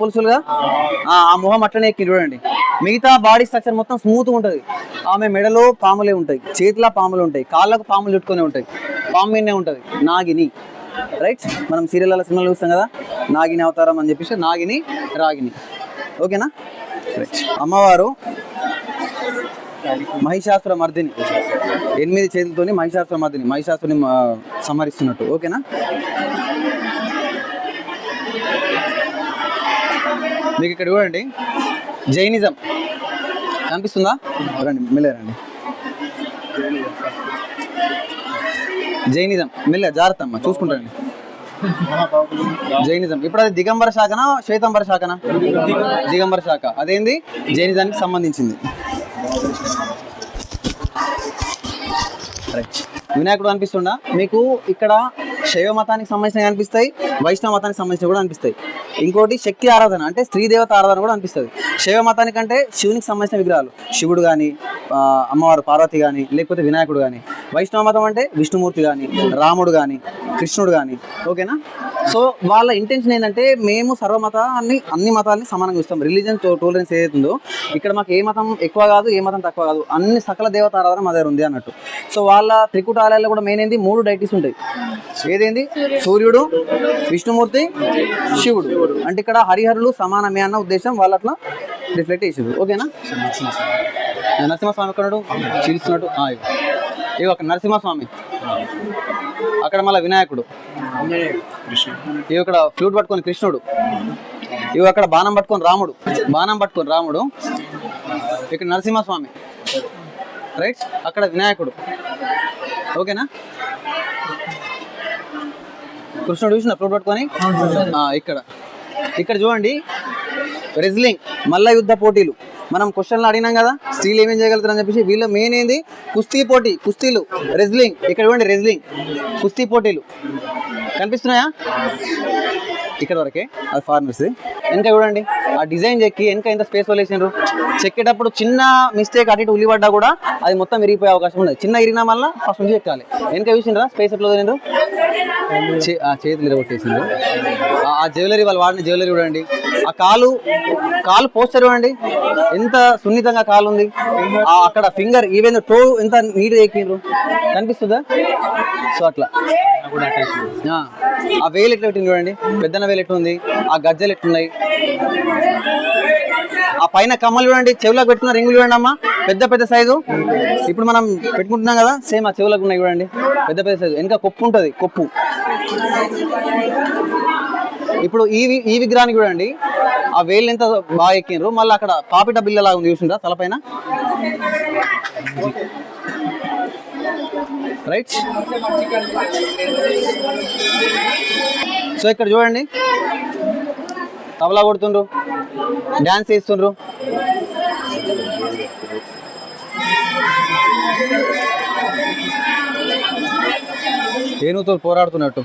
పొలుసులుగా ఆ మొహం అట్లనే ఎక్కి చూడండి. మిగతా బాడీ స్ట్రక్చర్ మొత్తం స్మూత్గా ఉంటుంది. ఆమె మెడలో పాములే ఉంటాయి, చేతిలో పాములు ఉంటాయి, కాళ్ళకు పాములు చుట్టుకొని ఉంటాయి, పాము మీదనే ఉంటుంది నాగిని. రైట్, మనం సీరియల్ సినిమాలు చూస్తాం కదా, నాగిని అవతారం అని చెప్పేసి నాగిని రాగిని. ఓకేనా? రైట్. అమ్మవారు మహిషాసుర మర్దిని, 8 చేతులతోని మహిషాసుర మర్దిని, మహిషాసుని సంహరిస్తున్నట్టు. ఓకేనా? మీకు ఇక్కడ చూడండి జైనిజం కనిపిస్తుందా? రండి మెల్లరండి. జైనిజం మెల్ల జాగ్రత్త అమ్మ చూసుకుంటారండి. జైనిజం ఇప్పుడు అది దిగంబర శాఖనా శ్వేతంబర శాఖనా? దిగంబర శాఖ. అదేంది జైనిజానికి సంబంధించింది. వినాయకుడు అనిపిస్తుండా మీకు? ఇక్కడ శైవ మతానికి సంబంధించిన అనిపిస్తాయి, వైష్ణవ మతానికి సంబంధించిన కూడా అనిపిస్తాయి. ఇంకోటి శక్తి ఆరాధన అంటే స్త్రీ దేవత ఆరాధన కూడా అనిపిస్తుంది. శైవ మతానికి అంటే శివునికి సంబంధించిన విగ్రహాలు, శివుడు కానీ అమ్మవారు పార్వతి కానీ లేకపోతే వినాయకుడు కానీ. వైష్ణవ మతం అంటే విష్ణుమూర్తి కానీ రాముడు కానీ కృష్ణుడు కానీ. ఓకేనా? సో వాళ్ళ ఇంటెన్షన్ ఏంటంటే మేము సర్వమతాన్ని అన్ని మతాలని సమానంగా ఇస్తాం. రిలీజియన్ టోలరెన్స్ ఏదైతుందో ఇక్కడ మాకు ఏ మతం ఎక్కువ కాదు, ఏ మతం తక్కువ కాదు, అన్ని సకల దేవత ఆరాధన మా దగ్గర ఉంది అన్నట్టు. సో వాళ్ళ త్రికూట ఆలయాల్లో కూడా మెయిన్ ఏంది 3 డైటీస్ ఉంటాయి. ఏదేంది? సూర్యుడు, విష్ణుమూర్తి, శివుడు. అంటే ఇక్కడ హరిహరులు సమానమే అన్న ఉద్దేశం వాళ్ళు అట్లా రిఫ్లెక్ట్ చేసారు. ఓకేనా? నరసింహస్వామి ఎక్కడు చీలుస్తున్నట్టు ఇవి ఒక నరసింహస్వామి, అక్కడ మళ్ళీ వినాయకుడు, ఇవి ఇక్కడ ఫ్లూట్ పట్టుకొని కృష్ణుడు, ఇవి అక్కడ బాణం పట్టుకొని రాముడు, ఇక్కడ నరసింహస్వామి. రైట్, అక్కడ వినాయకుడు. ఓకేనా? కృష్ణుడు చూసిన ఫ్లూట్ పట్టుకొని ఇక్కడ చూడండి రెజ్లింగ్ మల్ల యుద్ధ పోటీలు. మనం క్వశ్చన్లు అడిగినాం కదా స్త్రీలు ఏమేం చేయగలుగుతారని చెప్పేసి, వీళ్ళ మెయిన్ ఏంది కుస్తీ పోటీ, కుస్తీలు, రెజ్లింగ్. ఇక్కడ చూడండి రెజ్లింగ్ కుస్తీ పోటీలు కనిపిస్తున్నాయా? ఇక్కడ వరకే, అది ఫారినర్స్. వెనక చూడండి ఆ డిజైన్ చెక్కి వెనక ఎంత స్పేస్ వదిలేసినారు. చెక్కేటప్పుడు చిన్న మిస్టేక్ అటు ఇటు ఉల్లిపడ్డా కూడా అది మొత్తం విరిగిపోయే అవకాశం ఉంది. చిన్న ఇరిగినా మళ్ళీ ఫస్ట్ నుంచి ఎక్కాలి. వెనక చూసిండ్రా స్పేస్ ఎట్లా వదిలిండ్రు, చేతులు ఇరగొట్టేసిండ్రు. ఆ జ్యువెలరీ వాళ్ళు వాడిన జ్యువెలరీ చూడండి. ఆ కాలు పోస్టర్ చూడండి ఎంత సున్నితంగా కాలు ఉంది. అక్కడ ఫింగర్ ఈవెన్ టో ఎంత నీట్గా ఎక్కిండ్రు, కనిపిస్తుందా? సో అట్లా ఆ వేలు ఎట్లా పెట్టింది చూడండి, పెద్దన వేలు ఎట్లుంది, ఆ గజ్జలు ఎట్లున్నాయి, ఆ పైన కమ్మలు చూడండి, చెవులకు పెట్టుకున్న రింగులు చూడండి అమ్మా, పెద్ద సైజు. ఇప్పుడు మనం పెట్టుకుంటున్నాం కదా సేమ్ ఆ చెవులకు ఉన్నాయి చూడండి, పెద్ద సైజు. వెనక కొప్పు ఉంటుంది, కొప్పు. ఇప్పుడు ఈ విగ్రహానికి చూడండి ఆ వేలు ఎంత బాగా ఎక్కిండ్రు. మళ్ళీ అక్కడ పాపిట బిల్ల లాగా ఉంది చూసిండ్రా తలపైన. రైట్, సో ఇక్కడ చూడండి తబలా కొడుతుండ్రు, డ్యాన్స్ చేస్తుండ్రు. ఏనుగుతో పోరాడుతున్నట్టు.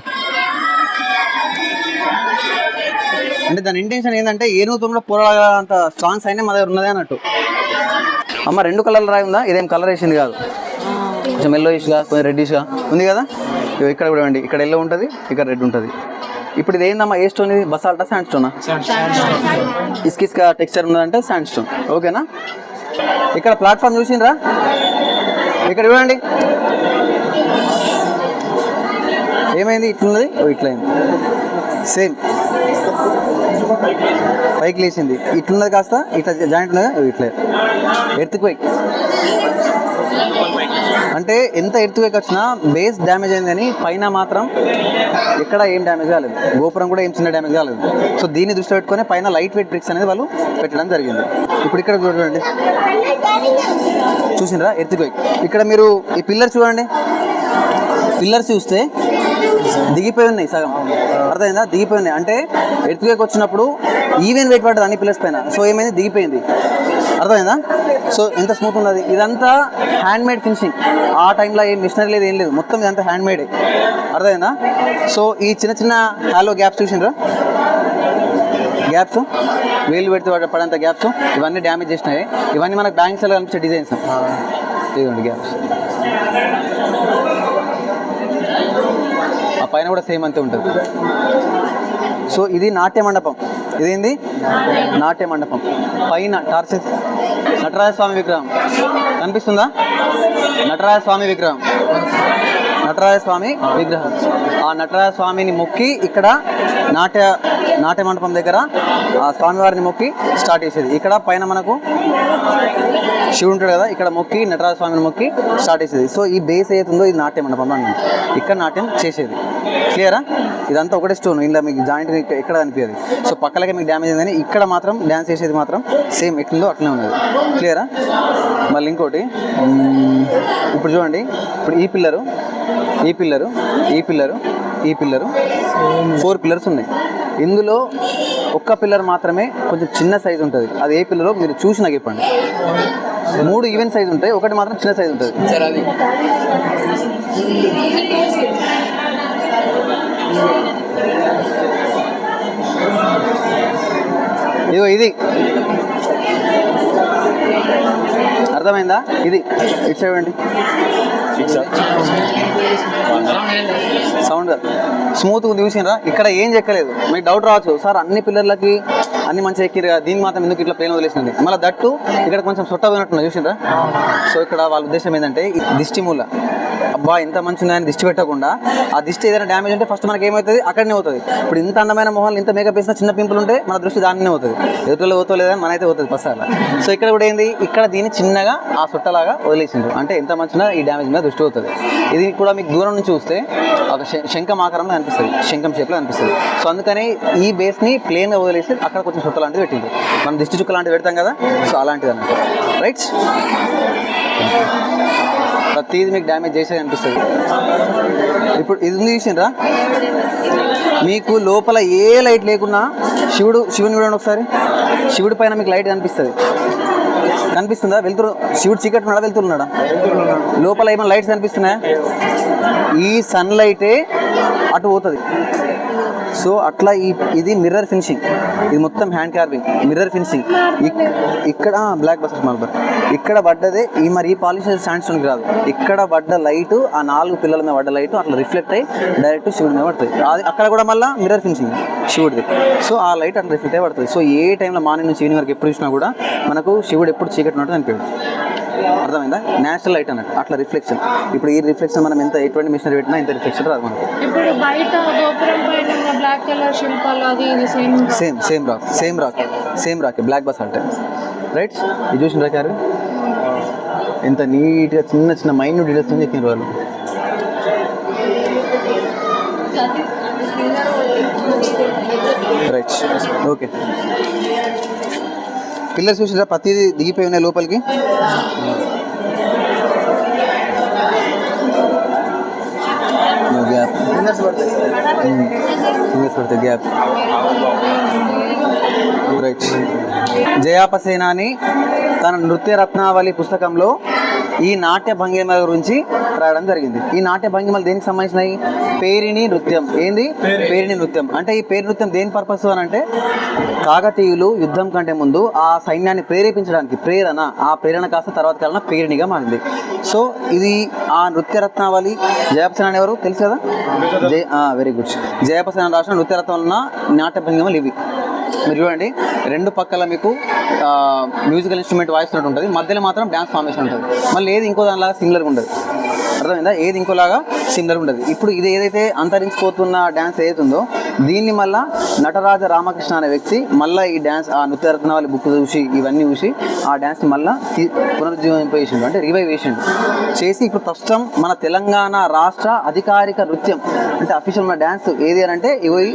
అంటే దాని ఇంటెన్షన్ ఏంటంటే ఏనుగుతో కూడా పోరాడగలంత స్ట్రాంగ్స్ అయినా మా దగ్గర ఉన్నదే అన్నట్టు. అమ్మ 2 కలర్ల రాయి ఉందా? ఇదేం కలర్ వేసింది కాదు, కొంచెం ఎల్లోయిష్గా కొంచెం రెడ్డిష్గా ఉంది కదా. ఇక్కడ కూడా అండి, ఇక్కడ ఎల్లో ఉంటుంది, ఇక్కడ రెడ్ ఉంటుంది. ఇప్పుడు ఇది ఏందమ్మా, ఏ స్టోన్ ఇది? బసాల్టా, శాండ్ స్టోనా? ఇస్కిస్కా టెక్స్చర్ ఉన్నదంటే శాండ్ స్టోన్. ఓకేనా? ఇక్కడ ప్లాట్ఫామ్ చూసిండ్రా, ఇక్కడ చూడండి ఏమైంది ఇట్లున్నది ఇట్లయింది సేమ్ పైకి లేచింది ఇట్లున్నది కాస్త ఇట్లా జాయింట్ ఉన్నది ఇట్లా ఎర్త్క్వేక్ అంటే ఎంత ఎర్త్క్వేక్ వచ్చినా బేస్ డ్యామేజ్ అయింది కానీ పైన మాత్రం ఎక్కడ ఏం డ్యామేజ్ కాలేదు, గోపురం కూడా ఏం చిన్న డ్యామేజ్ కాలేదు. సో దీన్ని దృష్టిలో పెట్టుకొని పైన లైట్ వెయిట్ బ్రిక్స్ అనేది వాళ్ళు పెట్టడం జరిగింది. ఇప్పుడు ఇక్కడ చూడండి చూసిండ్రా ఎర్త్క్వేక్. ఇక్కడ మీరు ఈ పిల్లర్ చూడండి, పిల్లర్స్ చూస్తే దిగిపోయి ఉన్నాయి సగం, అర్థమైందా? దిగిపోయి ఉన్నాయి అంటే ఎర్త్క్వేక్ వచ్చినప్పుడు ఈవెన్ వెయిట్ పడ్డది అన్ని పిల్లర్స్ పైన. సో ఏమైంది దిగిపోయింది, అర్థమైందా? సో ఎంత స్మూత్ ఉన్నది. ఇదంతా హ్యాండ్ మేడ్ ఫినిషింగ్. ఆ టైంలో ఏం మిషనరీ లేదు ఏం లేదు, మొత్తం ఇదంతా హ్యాండ్ మేడే, అర్థమైందా? సో ఈ చిన్న చిన్న హాలో గ్యాప్స్ చూసిండ్రా, గ్యాప్స్ వేలు పెడితే పడంత గ్యాప్స్ ఇవన్నీ డ్యామేజ్ చేసినాయి. ఇవన్నీ మనకు బ్యాంక్స్లో కనిపించే డిజైన్స్. ఇదిగోండి గ్యాప్స్. ఆ పైన కూడా సేమ్ అంతే ఉంటుంది. సో ఇది నాట్య మండపం. ఇదేంది నాట్య మండపం. పైన టార్చెస్ నటరాజ స్వామి విగ్రహం కనిపిస్తుందా? నటరాజ స్వామి విగ్రహం, నటరాజ స్వామి విగ్రహం. ఆ నటరాజ స్వామిని మొక్కి ఇక్కడ నాట్య మండపం దగ్గర ఆ స్వామివారిని మొక్కి స్టార్ట్ చేసేది. ఇక్కడ పైన మనకు శివుడు ఉంటాడు కదా, ఇక్కడ మొక్కి నటరాజ స్వామిని మొక్కి స్టార్ట్ చేసేది. సో ఈ బేస్ ఏతుందో ఇది నాట్య మండపం అన్నమాట. ఇక్కడ నాట్యం చేసేది. క్లియరా? ఇదంతా ఒకటే స్టోన్, ఇలా మీకు జాయింట్ ఎక్కడ అనిపించేది. సో పక్కలకే మీకు డ్యామేజ్ అయిందని ఇక్కడ మాత్రం డ్యాన్స్ చేసేది మాత్రం సేమ్ ఎట్లుందో అట్లనే ఉన్నది. క్లియరా? మళ్ళీ ఇంకోటి ఇప్పుడు చూడండి, ఇప్పుడు ఈ పిల్లరు, ఈ పిల్లరు, ఈ పిల్లరు, ఈ పిల్లరు, 4 పిల్లర్స్ ఉన్నాయి. ఇందులో ఒక్క పిల్లర్ మాత్రమే కొంచెం చిన్న సైజు ఉంటుంది. అది ఏ పిల్లరో మీరు చూసి నాకు చెప్పండి. 3 ఈవెన్ సైజు ఉంటాయి, ఒకటి మాత్రం చిన్న సైజు ఉంటుంది. ఇదిగో ఇది అర్థమైందా? ఇది ఇటు సైడ్ అండి, సౌండ్ స్మూత్గా చూసినరా. ఇక్కడ ఏం చెక్కలేదు. మీకు డౌట్ రావచ్చు, సార్ అన్ని పిల్లర్లకి అన్ని మంచిగా ఎక్కిరు కదా, దీనికి మాత్రం ఎందుకు ఇట్లా ప్లేన్ వదిలేసింది? మళ్ళీ దట్టు ఇక్కడ కొంచెం సొట్ట పోయినట్టున్నా చూసినరా. సో ఇక్కడ వాళ్ళ ఉద్దేశం ఏంటంటే దిష్టి మూల, అబ్బా ఎంత మంచి ఉన్నాయని దిష్టి పెట్టకుండా, ఆ దిష్టి ఏదైనా డ్యామేజ్ ఉంటే ఫస్ట్ మనకి ఏమవుతుంది, అక్కడనే అవుతుంది. ఇప్పుడు ఇంత అందమైన మొహాలు ఇంత మేకప్ వేసిన చిన్న పింపుల్ ఉంటే మన దృష్టి దానినే అవుతుంది, ఎదుటిలో అవుతలేదని మనైతే అవుతుంది ఫస్ట్. సో ఇక్కడ కూడా ఏంది, ఇక్కడ దీన్ని చిన్నగా ఆ సుట్టలాగా వదిలేసిండ్రు. అంటే ఎంత మంచిగా ఈ డ్యామేజ్ మీద దృష్టి అవుతుంది. ఇది కూడా మీకు దూరం నుంచి చూస్తే ఒక శంఖం ఆకారంలో కనిపిస్తుంది, శంఖం షేప్లో కనిపిస్తుంది. సో అందుకని ఈ బేస్ని ప్లేన్గా వదిలేసి అక్కడ కొంచెం సుట్ట లాంటిది పెట్టింది. మనం దిష్టి చుక్క లాంటివి పెడతాం కదా, సో అలాంటిది అన్నట్టు. రైట్? ప్రతిది మీకు డ్యామేజ్ చేసేది అనిపిస్తుంది. ఇప్పుడు ఇది ఉంది చూసిండ్రా, మీకు లోపల ఏ లైట్ లేకున్నా శివుని చూడండి ఒకసారి. శివుడి పైన మీకు లైట్ కనిపిస్తుందా? వెళ్తురు శివుడు చీకటి ఉన్నాడా, వెళ్తున్నాడా? లోపల ఏమైనా లైట్స్ కనిపిస్తున్నాయా? ఈ సన్ లైటే అటు పోతుంది. సో అట్లా ఇది మిర్రర్ ఫినిషింగ్, ఇది మొత్తం హ్యాండ్ కార్వింగ్ మిర్రర్ ఫినిషింగ్. ఇక్కడ బ్లాక్ బస్టర్ మార్బల్ ఇక్కడ పడ్డదే ఈ పాలిష్ శాండ్ స్టోన్కి రాదు. ఇక్కడ పడ్డ లైట్, ఆ 4 పిల్లల మీద పడ్డ లైట్ అట్లా రిఫ్లెక్ట్ అయ్యి డైరెక్ట్ శివుడి మీద పడుతుంది. అది అక్కడ కూడా మళ్ళీ మిర్రర్ ఫినిషింగ్ శివుడిది. సో ఆ లైట్ అట్లా రిఫ్లెక్ట్ అయ్యి పడుతుంది. సో ఏ టైంలో మార్నింగ్ నుంచి ఈవినింగ్ వరకు ఎప్పుడు చూసినా కూడా మనకు శివుడు ఎప్పుడు చీకటి ఉన్నట్టు అనిపించదు. అర్థమైందా? నేచురల్ లైట్ అన్నట్టు అట్లా రిఫ్లెక్షన్. ఇప్పుడు ఈ రిఫ్లెక్షన్ మనం ఎంత ఎటువంటి మిషనరీ పెట్టినా ఇంత రిఫ్లెక్షన్ రాదు మనకు. ఇప్పుడు బయట గోపురం పైన బ్లాక్ కలర్ శిల్పాలు అది సేమ్ రాక్ బ్లాక్ బస్ అంటే. రైట్? ఇది చూసిన రాకారు ఎంత నీట్గా చిన్న చిన్న మైన్యూట్ డీటెయిల్స్ అని చెప్పిన వాళ్ళు. Right, okay. పిల్లర్స్ చూసిరా ప్రతిదీ దిగిపోయి ఉన్నాయి లోపలికి. గ్యాప్ ఫింగర్స్ పడతాయి గ్యాప్. రైట్. జయాపసేనాని తన నృత్య రత్నావళి పుస్తకంలో ఈ నాట్య భంగిమల గురించి రాయడం జరిగింది. ఈ నాట్య భంగిమలు దేనికి సంబంధించినవి? పేరిణి నృత్యం. ఏంది పేరిణి నృత్యం అంటే? ఈ పేరు నృత్యం దేని పర్పస్ అని అంటే, కాకతీయులు యుద్ధం కంటే ముందు ఆ సైన్యాన్ని ప్రేరేపించడానికి ఆ ప్రేరణ కాస్త తర్వాత కాలంలో పేరిణిగా మారింది. సో ఇది ఆ నృత్య రత్నావళి. జయాపసేనాని ఎవరు తెలుసు కదా? Very good. జయాపసేనాని రాసిన నృత్య రత్నావళి ఉన్న నాట్య భంగిమలు ఇవి. మీరు చూడండి, 2 పక్కల మీకు మ్యూజికల్ ఇన్స్ట్రుమెంట్ వాయిస్తున్నట్టు ఉంటుంది, మధ్యలో మాత్రం డ్యాన్స్ ఫార్మేషన్ ఉంటుంది. మళ్ళీ ఏది ఇంకో దానిలాగా సింగులర్గా ఉంటుంది. అర్థమైందా? ఏది ఇంకోలాగా సిమిలర్ ఉంటుంది. ఇప్పుడు ఇది ఏదైతే అంతరించిపోతున్న డ్యాన్స్ ఏదైతే ఉందో దీన్ని మళ్ళీ నటరాజ రామకృష్ణ అనే వ్యక్తి మళ్ళీ ఈ డ్యాన్స్ ఆ నృత్యరత్నావళి బుక్ చూసి ఇవన్నీ చూసి ఆ డ్యాన్స్ని మళ్ళీ పునరుజ్జీవింపేసిండు, అంటే రివైవ్ చేసిండు. చేసి ఇప్పుడు ప్రస్తుతం మన తెలంగాణ రాష్ట్ర అధికారిక నృత్యం అంటే అఫీషియల్ ఉన్న డ్యాన్స్ ఏది అని అంటే ఇగో ఈ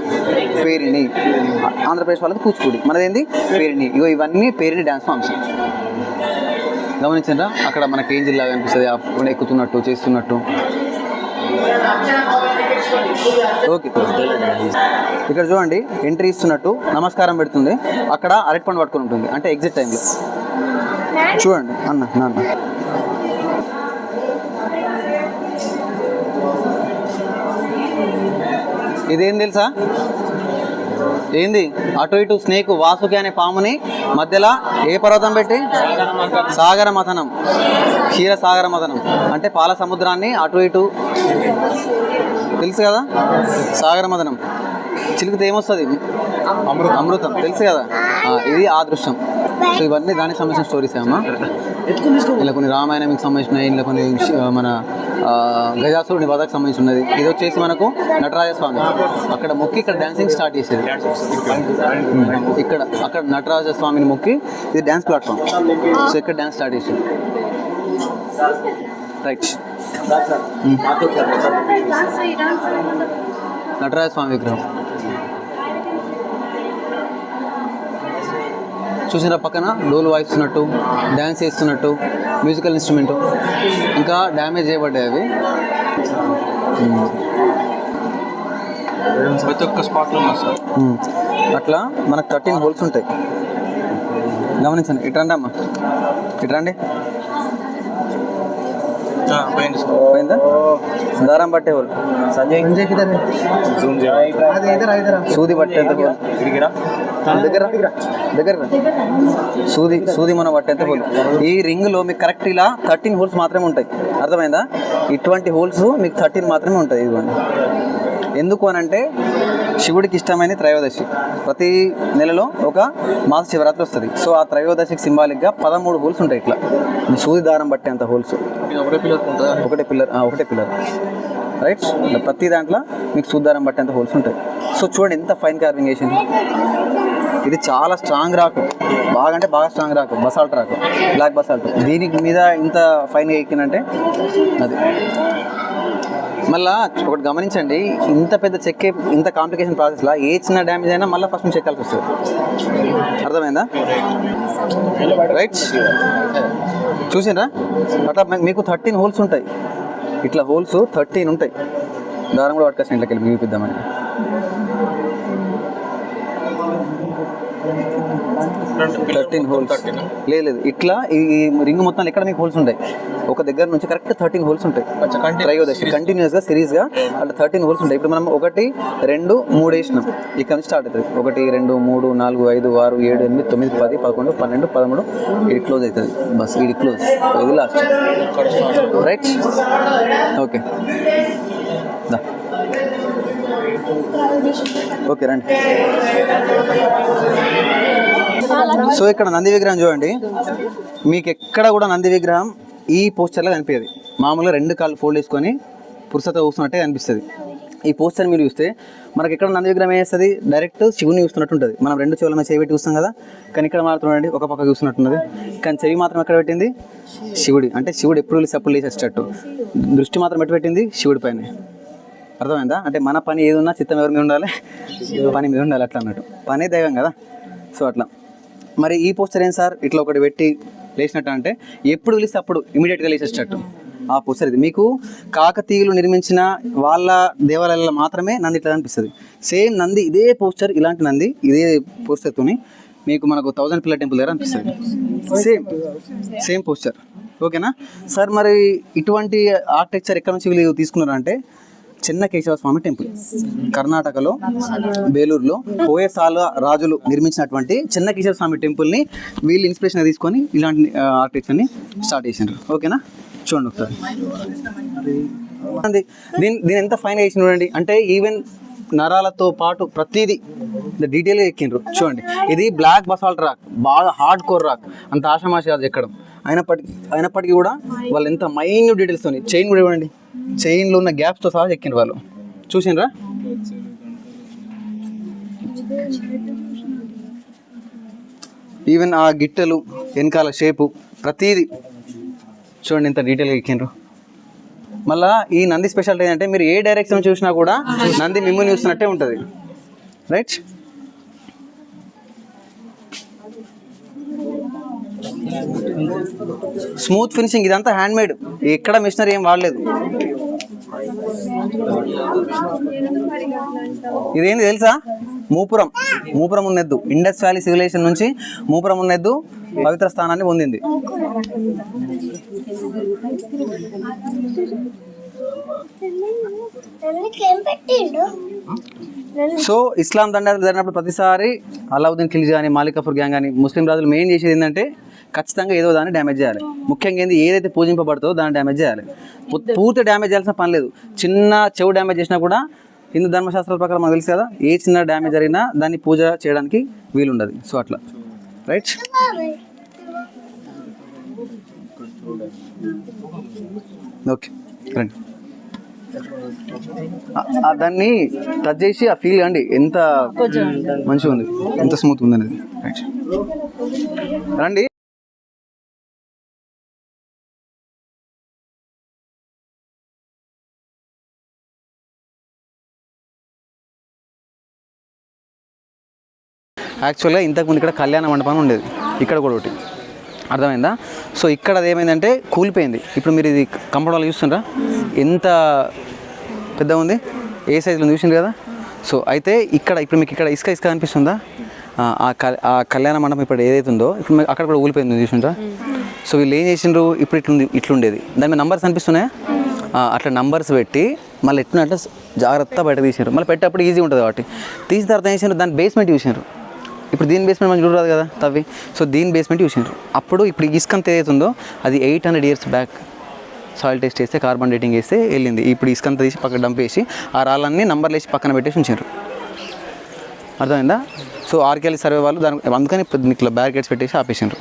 పేరిణి. ఆంధ్రప్రదేశ్ వాళ్ళది కూచిపూడి, మనదేంది పేరిణి. ఇగో ఇవన్నీ పేరిణి డ్యాన్స్ ఫామ్స్. గమనించండి, అక్కడ మనకి ఏం జిల్లా కనిపిస్తుంది అప్పుడు ఎక్కుతున్నట్టు చేస్తున్నట్టు. ఓకే, ఇక్కడ చూడండి ఎంట్రీ ఇస్తున్నట్టు నమస్కారం పెడుతుంది, అక్కడ అరటి పండు పట్టుకొని ఉంటుంది, అంటే ఎగ్జిట్ టైంలో. చూడండి నాన్న ఇదేం తెలుసా, ఏంది అటు ఇటు స్నేక్ వాసుకి అనే పాముని మధ్యలో ఏ పర్వతం పెట్టి సాగర మథనం, క్షీర సాగర మథనం అంటే పాల సముద్రాన్ని అటు ఇటు తెలుసు కదా, సాగర మథనం. చిలికితే ఏమొస్తుంది, అమృతం తెలుసు కదా. ఇది ఆ దృశ్యం. సో ఇవన్నీ దానికి సంబంధించిన స్టోరీస్ అమ్మా. ఇలా కొన్ని రామాయణానికి సంబంధించినవి, ఇలా కొన్ని మన గజాసురుని వధకు సంబంధించి ఉన్నది. ఇది వచ్చేసి మనకు నటరాజ స్వామి అక్కడ మొక్కి ఇక్కడ డాన్సింగ్ స్టార్ట్ చేసేది. ఇక్కడ అక్కడ నటరాజ స్వామిని మొక్కి ఇది డ్యాన్స్ ప్లాట్ఫామ్. సో ఇక్కడ డ్యాన్స్ స్టార్ట్ చేసేది. రైట్, నటరాజ స్వామి విగ్రహం చూసినా పక్కన డోలు వాయిస్తున్నట్టు, డ్యాన్స్ చేస్తున్నట్టు, మ్యూజికల్ ఇన్స్ట్రుమెంట్. ఇంకా డ్యామేజ్ చేయబడ్డాయి అవి ప్రతి ఒక్క స్పాట్లో ఉన్నా సార్. అట్లా మనకు 13 హోల్స్ ఉంటాయి. గమనించండి, ఇట్రండి అమ్మా, ఇట్రండి. పోయిందా దారం పట్టే హోల్, సూది పట్టేంత హోల్ దగ్గర సూది మనం పట్టేంత హోల్. ఈ రింగ్లో మీకు కరెక్ట్ ఇలా 13 హోల్స్ మాత్రమే ఉంటాయి. అర్థమైందా? ఇటువంటి హోల్స్ మీకు 13 మాత్రమే ఉంటాయి. ఇదిగోండి. ఎందుకు అని అంటే శివుడికి ఇష్టమైనది త్రయోదశి. ప్రతి నెలలో ఒక మాస శివరాత్రి వస్తుంది. సో ఆ త్రయోదశికి సింబాలిక్గా 13 హోల్స్ ఉంటాయి. ఇట్లా సూది దారం పట్టేంత హోల్స్. ఒకటే పిల్లర్ రైట్. ఇట్లా ప్రతి దాంట్లో మీకు సూది దారం పట్టేంత హోల్స్ ఉంటాయి. సో చూడండి ఎంత ఫైన్ కార్వింగ్ చేసింది. ఇది చాలా స్ట్రాంగ్ రాకు, బాగా అంటే బాగా స్ట్రాంగ్ రాకు, బసాల్ట్ రాకు, బ్లాక్ బసాల్ట్. దీనికి మీద ఇంత ఫైన్గా ఎక్కిందంటే అది. మళ్ళీ ఒకటి గమనించండి, ఇంత పెద్ద చెక్కే ఇంత కాంప్లికేషన్ ప్రాసెస్లో ఏ చిన్న డ్యామేజ్ అయినా మళ్ళీ ఫస్ట్ నుంచి చెక్కాల్సి వస్తుంది. అర్థమైందా? రైట్, చూసిండ్రా? అట్లా మీకు 13 హోల్స్ ఉంటాయి. ఇట్లా హోల్స్ 13 ఉంటాయి. దారం కూడా పట్టుకొచ్చిన ఇంట్లోకి వెళ్ళి చూపిద్దామని. 13 హోల్స్ లేదు, ఇట్లా ఈ రింగ్ మొత్తం ఎక్కడ మీకు హోల్స్ ఉంటాయి. ఒక దగ్గర నుంచి కరెక్ట్ 13 హోల్స్ ఉంటాయి. త్రయోదశి కంటిన్యూస్గా సిరీస్గా అట్లా 13 హోల్స్ ఉంటాయి. ఇప్పుడు మనం 1, 2, 3 వేసినాం. ఇక్కడ నుంచి స్టార్ట్ అవుతుంది. 1, 2, 3, 4, 5, 6, 7, 8, 9, 10, 11, 12, 13 ఇది క్లోజ్ అవుతుంది. బస్ ఇది క్లోజ్, ఇది లాస్ట్. రైట్, ఓకే ఓకే రండి. సో ఇక్కడ నంది విగ్రహం చూడండి. మీకు ఎక్కడ కూడా నంది విగ్రహం ఈ పోస్చర్లో కనిపించదు. మామూలుగా 2 కాళ్ళు ఫోల్డ్ చేసుకొని పురుషత చూస్తున్నట్టే కనిపిస్తుంది. ఈ పోస్చర్ మీరు చూస్తే మనకి ఎక్కడ నంది విగ్రహం వేస్తుంది, డైరెక్ట్ శివుని చూస్తున్నట్టు ఉంటుంది. మనం 2 చెవుల మీద చేయి పెట్టి చూస్తాం కదా, కానీ ఇక్కడ మాత్రం చూడండి ఒక పక్క చూస్తున్నట్టున్నది. కానీ చెవి మాత్రం ఎక్కడ పెట్టింది, శివుడి. అంటే శివుడు ఎప్పుడు సప్పుడు లేచేటట్టు. దృష్టి మాత్రం ఎట్టు పెట్టింది, శివుడి పైన. అర్థమైందా? అంటే మన పని ఏది ఉన్నా చిత్తం ఎవరి మీద ఉండాలి, పని మీద ఉండాలి. అట్లా అన్నట్టు, పనే దైవం కదా. సో అట్లా. మరి ఈ పోస్టర్ ఏం సార్ ఇట్లా ఒకటి పెట్టి లేచినట్టు అంటే ఎప్పుడు పిలిస్తే అప్పుడు ఇమీడియట్గా లేచేటట్టు ఆ పోస్టర్. ఇది మీకు కాకతీయులు నిర్మించిన వాళ్ళ దేవాలయాల్లో మాత్రమే నంది ఇట్లా అనిపిస్తుంది. సేమ్ నంది ఇదే పోస్టర్, ఇలాంటి నంది ఇదే పోస్టర్తోని మీకు మనకు 1000 పిల్లర్ టెంపుల్ దగ్గర అనిపిస్తుంది. Same poster. ఓకేనా సార్? మరి ఇటువంటి ఆర్కిటెక్చర్ ఎక్కడ నుంచి వీళ్ళు తీసుకున్నారంటే చిన్న కేశవ స్వామి టెంపుల్, కర్ణాటకలో బేలూరులో హోయసాల రాజులు నిర్మించినటువంటి చిన్న కేశవ స్వామి టెంపుల్ని వీళ్ళు ఇన్స్పిరేషన్గా తీసుకొని ఇలాంటి ఆర్కిటెక్చర్ని స్టార్ట్ చేసినారు. ఓకేనా? చూడండి ఒకసారి. దీని ఎంత ఫైన్ చేసిన చూడండి. అంటే ఈవెన్ నరాలతో పాటు ప్రతిదీ డీటెయిల్గా ఎక్కిండ్రు. చూడండి, ఇది బ్లాక్ బసాల్ట్ రాక్, బాగా హార్డ్ కోర్ రాక్, అంత ఆషామాషి కాదు ఎక్కడం. అయినప్పటికీ కూడా వాళ్ళు ఎంత మైన్యూట్ డీటెయిల్స్తోని చైన్ కూడా ఇవ్వండి. చైన్లో ఉన్న గ్యాప్స్తో సహా చెక్కిండ్రు వాళ్ళు. చూసిండ్రా? ఈవెన్ ఆ గిట్టెలు వెనకాల షేపు ప్రతీది చూడండి ఎంత డీటెయిల్గా ఎక్కిండ్రు. మళ్ళీ ఈ నంది స్పెషాలిటీ ఏంటంటే మీరు ఏ డైరెక్షన్ చూసినా కూడా నంది మిమ్మల్ని చూస్తున్నట్టే ఉంటుంది. రైట్? స్మూత్ ఫినిషింగ్, ఇదంతా హ్యాండ్ మేడ్, ఎక్కడ మిషనరీ ఏం వాడలేదు. ఇదేంటి తెలుసా? మూపురం ఉన్నెద్దు. ఇండస్ వ్యాలీ సివిలైజేషన్ నుంచి మూపురం ఉన్నెద్దు పవిత్ర స్థానాన్ని పొందింది. సో ఇస్లాం దండయాత్ర జరిగినప్పుడు ప్రతిసారి అలావుద్దీన్ ఖిల్జీ కానీ మాలిక్ కఫూర్ గ్యాంగ్ కానీ ముస్లిం రాజులు మెయిన్ చేసేది ఏంటంటే ఖచ్చితంగా ఏదో దాన్ని డ్యామేజ్ చేయాలి. ముఖ్యంగా ఏదైతే పూజింపబడుతుందో దాన్ని డ్యామేజ్ చేయాలి. పూర్తి డ్యామేజ్ చేయాల్సిన పని లేదు. చిన్న చెవు డ్యామేజ్ చేసినా కూడా హిందూ ధర్మశాస్త్రాల ప్రకారం మనకు తెలుసు కదా, ఏ చిన్న డ్యామేజ్ జరిగినా దాన్ని పూజ చేయడానికి వీలుండదు. సో అట్లా. రైట్? ఓకే రండి. దాన్ని టచ్ చేసి ఆ ఫీల్ అండి ఎంత మంచిగా ఉంది, ఎంత స్మూత్ ఉంది అనేది. రైట్ రండి. యాక్చువల్గా ఇంతకుముందు ఇక్కడ కళ్యాణ మండపం ఉండేది, ఇక్కడ కూడా ఒకటి. అర్థమైందా? సో ఇక్కడ అది ఏమైందంటే కూలిపోయింది. ఇప్పుడు మీరు ఇది కంపౌండ్ వాళ్ళు చూస్తుండ్రా ఎంత పెద్దగా ఉంది, ఏ సైజులో చూసిండ్రు కదా. సో అయితే ఇప్పుడు మీకు ఇక్కడ ఇసుక అనిపిస్తుందా? ఆ కళ్యాణ మండపం ఇప్పుడు ఏదైతే ఉందో ఇప్పుడు అక్కడ కూడా ఊలిపోయింది చూసిండ్రా. సో వీళ్ళు ఏం చేసిండ్రు, ఇప్పుడు ఇట్లుండేది, దాని మీద నంబర్స్ అనిపిస్తున్నాయా? అట్లా నంబర్స్ పెట్టి మళ్ళీ ఎట్లా జాగ్రత్త బయట తీసారు. మళ్ళీ పెట్టేప్పుడు ఈజీ ఉంటుంది కాబట్టి తీసిన తర్వాత ఏం చేసినారు, దాని బేస్మెంట్ చూసినారు. ఇప్పుడు దీని బేస్మెంట్ మనం చూడరాదు కదా తవ్వి. సో దీని బేస్మెంట్ చూసినారు. ఇప్పుడు ఇసుకంత ఏదైతే ఉందో అది 800 years బ్యాక్ సాయిల్ టెస్ట్ చేస్తే కార్బన్ డేటింగ్ వేస్తే వెళ్ళింది. ఇప్పుడు ఇసుకంత తీసి పక్కన డంప్ వేసి ఆ రాళ్ళన్నీ నంబర్లు వేసి పక్కన పెట్టేసి ఉంచారు. అర్థమైందా? సో ఆర్కియాలజీ సర్వే వాళ్ళు అందుకని ఇట్లా బ్యారికేడ్స్ పెట్టేసి ఆపేసిండ్రు.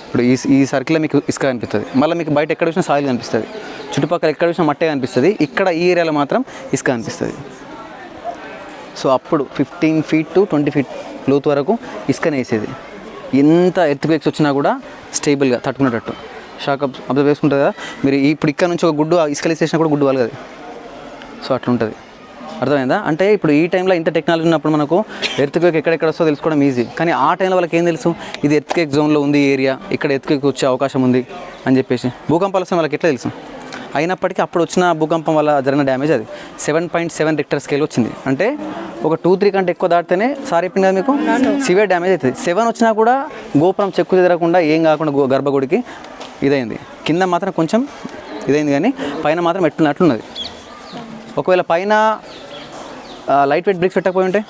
ఇప్పుడు ఈ సర్కిల్లో మీకు ఇసుక కనిపిస్తుంది, మళ్ళీ మీకు బయట ఎక్కడ చూసినా సాయిల్ కనిపిస్తుంది, చుట్టుపక్కల ఎక్కడ చూసినా మట్టే కనిపిస్తుంది, ఇక్కడ ఈ ఏరియాలో మాత్రం ఇసుక కనిపిస్తుంది. సో అప్పుడు 15 feet to 20 feet లోతు వరకు ఇసుకనే వేసేది. ఎంత ఎర్త్క్వేక్స్ వచ్చినా కూడా స్టేబుల్గా తట్టుకునేటట్టు. షాక్ అబ్జర్వ్ చేసుకుంటుంది కదా మీరు. ఇప్పుడు ఇక్కడ నుంచి ఒక గుడ్డు ఇసుకలు వేసేసినా కూడా గుడ్డు వలగదు. సో అట్లుంటుంది. అర్థమైందా? అంటే ఇప్పుడు ఈ టైంలో ఇంత టెక్నాలజీ ఉన్నప్పుడు మనకు ఎర్త్క్వేక్ ఎక్కడెక్కడ వస్తుందో తెలుసుకోవడం ఈజీ. కానీ ఆ టైంలో వాళ్ళకి ఏం తెలుసు, ఇది ఎర్త్క్వేక్ జోన్లో ఉంది ఏరియా, ఇక్కడ ఎర్త్క్వేక్ వచ్చే అవకాశం ఉంది అని చెప్పేసి. భూకంపాలు వస్తే వాళ్ళకి ఎట్లా తెలుసు? అయినప్పటికీ అప్పుడు వచ్చిన భూకంపం వల్ల జరిగిన డ్యామేజ్ అది 7.7 Richter స్కేల్ వచ్చింది. అంటే ఒక 2-3 కంటే ఎక్కువ దాటితేనే సారీ చెప్పింది కదా మీకు సివియర్ డ్యామేజ్ అవుతుంది. 7 వచ్చినా కూడా గోపురం చెక్కు తిరగకుండా ఏం కాకుండా గర్భగుడికి ఇదైంది. కింద మాత్రం కొంచెం ఇదైంది కానీ పైన మాత్రం ఎట్లున్నట్లున్నది. ఒకవేళ పైన లైట్ వెయిట్ బ్రిక్స్ పెట్టకపోయి ఉంటే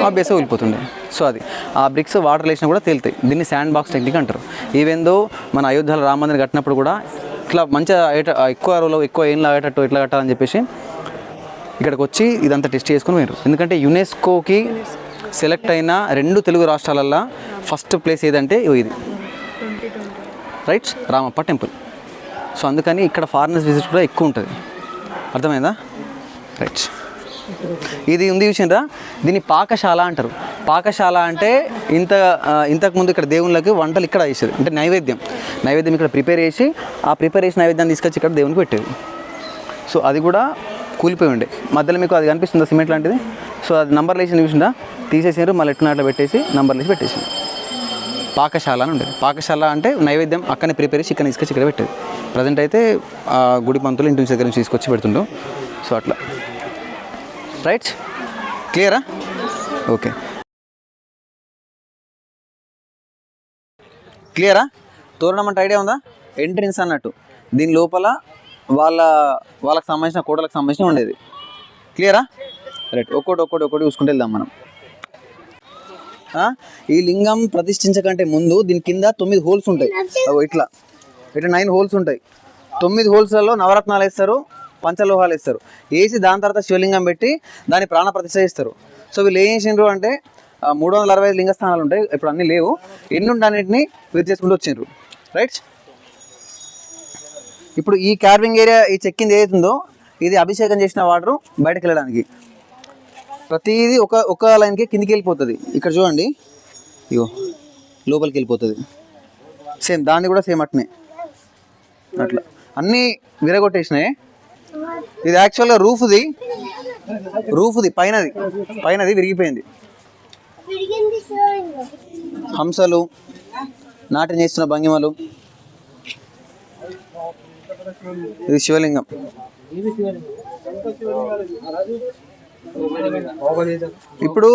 ఆ బేస్ వెళ్ళిపోతుండే. సో అది ఆ బ్రిక్స్ వాటర్ వేసినా కూడా తేలుతాయి. దీన్ని శాండ్ బాక్స్ టెక్నిక్ అంటారు. ఈవెందో మన అయోధ్యలో రామ మందిర్ కట్టినప్పుడు కూడా ఇట్లా మంచిగా ఎక్కువ రోజులు ఎక్కువ ఏం లాగేటట్టు ఎట్లా కట్టాలని చెప్పేసి ఇక్కడికి వచ్చి ఇదంతా టెస్ట్ చేసుకుని పోయారు. ఎందుకంటే యునెస్కోకి సెలెక్ట్ అయిన 2 తెలుగు రాష్ట్రాలల్లో ఫస్ట్ ప్లేస్ ఏదంటే ఇది. రైట్? రామప్ప టెంపుల్. సో అందుకని ఇక్కడ ఫారినర్స్ విజిట్ కూడా ఎక్కువ ఉంటుంది. అర్థమైందా? రైట్. ఇది ఉంది చూసిండ్రా, దీన్ని పాకశాల అంటారు. పాకశాల అంటే ఇంతకుముందు ఇక్కడ దేవుళ్ళకి వంటలు ఇక్కడ వేసేది. అంటే నైవేద్యం ఇక్కడ ప్రిపేర్ చేసి ఆ ప్రిపేర్ చేసిన నైవేద్యాన్ని తీసుకొచ్చి ఇక్కడ దేవునికి పెట్టేది. సో అది కూడా కూలిపోయి ఉండే. మధ్యలో మీకు అది కనిపిస్తుందా సిమెంట్ లాంటిది? సో అది నంబర్లు వేసి చూసిందా, తీసేసారు, మళ్ళీ ఎట్లా పెట్టేసి నంబర్లు వేసి పెట్టేసింది. పాకశాల అని ఉండేది. పాకశాల అంటే నైవేద్యం అక్కడనే ప్రిపేర్ చేసి ఇక్కడ తీసుకొచ్చి ఇక్కడ పెట్టేది. ప్రజెంట్ అయితే గుడి పంతులు ఇంటి దగ్గర నుంచి తీసుకొచ్చి పెడుతుంటాం. సో అట్లా. రైట్? క్లియరా? ఓకే, క్లియరా? తోరణం అంటే ఐడియా ఉందా? ఎంట్రన్స్ అన్నట్టు. దీని లోపల వాళ్ళకి సంబంధించిన కోటలకు సంబంధించిన ఉండేది. క్లియరా? రైట్. ఒక్కొక్కటి చూసుకుంటూ వెళ్దాం మనం. ఈ లింగం ప్రతిష్ఠించకంటే ముందు దీని కింద 9 హోల్స్ ఉంటాయి. ఇట్లా 9 హోల్స్ ఉంటాయి. 9 హోల్స్లలో నవరత్నాలు వేస్తారు, పంచలోహాలు వేస్తారు. వేసి దాని తర్వాత శివలింగం పెట్టి దాన్ని ప్రాణ ప్రతిష్ఠ చేస్తారు. సో వీళ్ళు ఏం చేసిండ్రు అంటే 365 లింగస్థానాలు ఉంటాయి. ఇప్పుడు అన్నీ లేవు. ఎన్ని ఉంటే అన్నింటినీ వీరు చేసుకుంటూ వచ్చిండ్రు. రైట్? ఇప్పుడు ఈ కార్వింగ్ ఏరియా ఈ చెక్కింది ఏదైతుందో ఇది అభిషేకం చేసిన వాటర్ బయటకు వెళ్ళడానికి. ప్రతిదీ ఒక లైన్కి కిందికి వెళ్ళిపోతుంది. ఇక్కడ చూడండి, ఇగో లోపలికి వెళ్ళిపోతుంది. సేమ్ దాన్ని కూడా సేమ్ అట్నే అట్లా అన్నీ విరగొట్టేసినాయి. ఇది యాక్చువల్గా రూఫ్ది పైనది విరిగిపోయింది. హంసలు, నాట్యం చేస్తున్న భంగిమలు. ఇది శివలింగం. ఇప్పుడు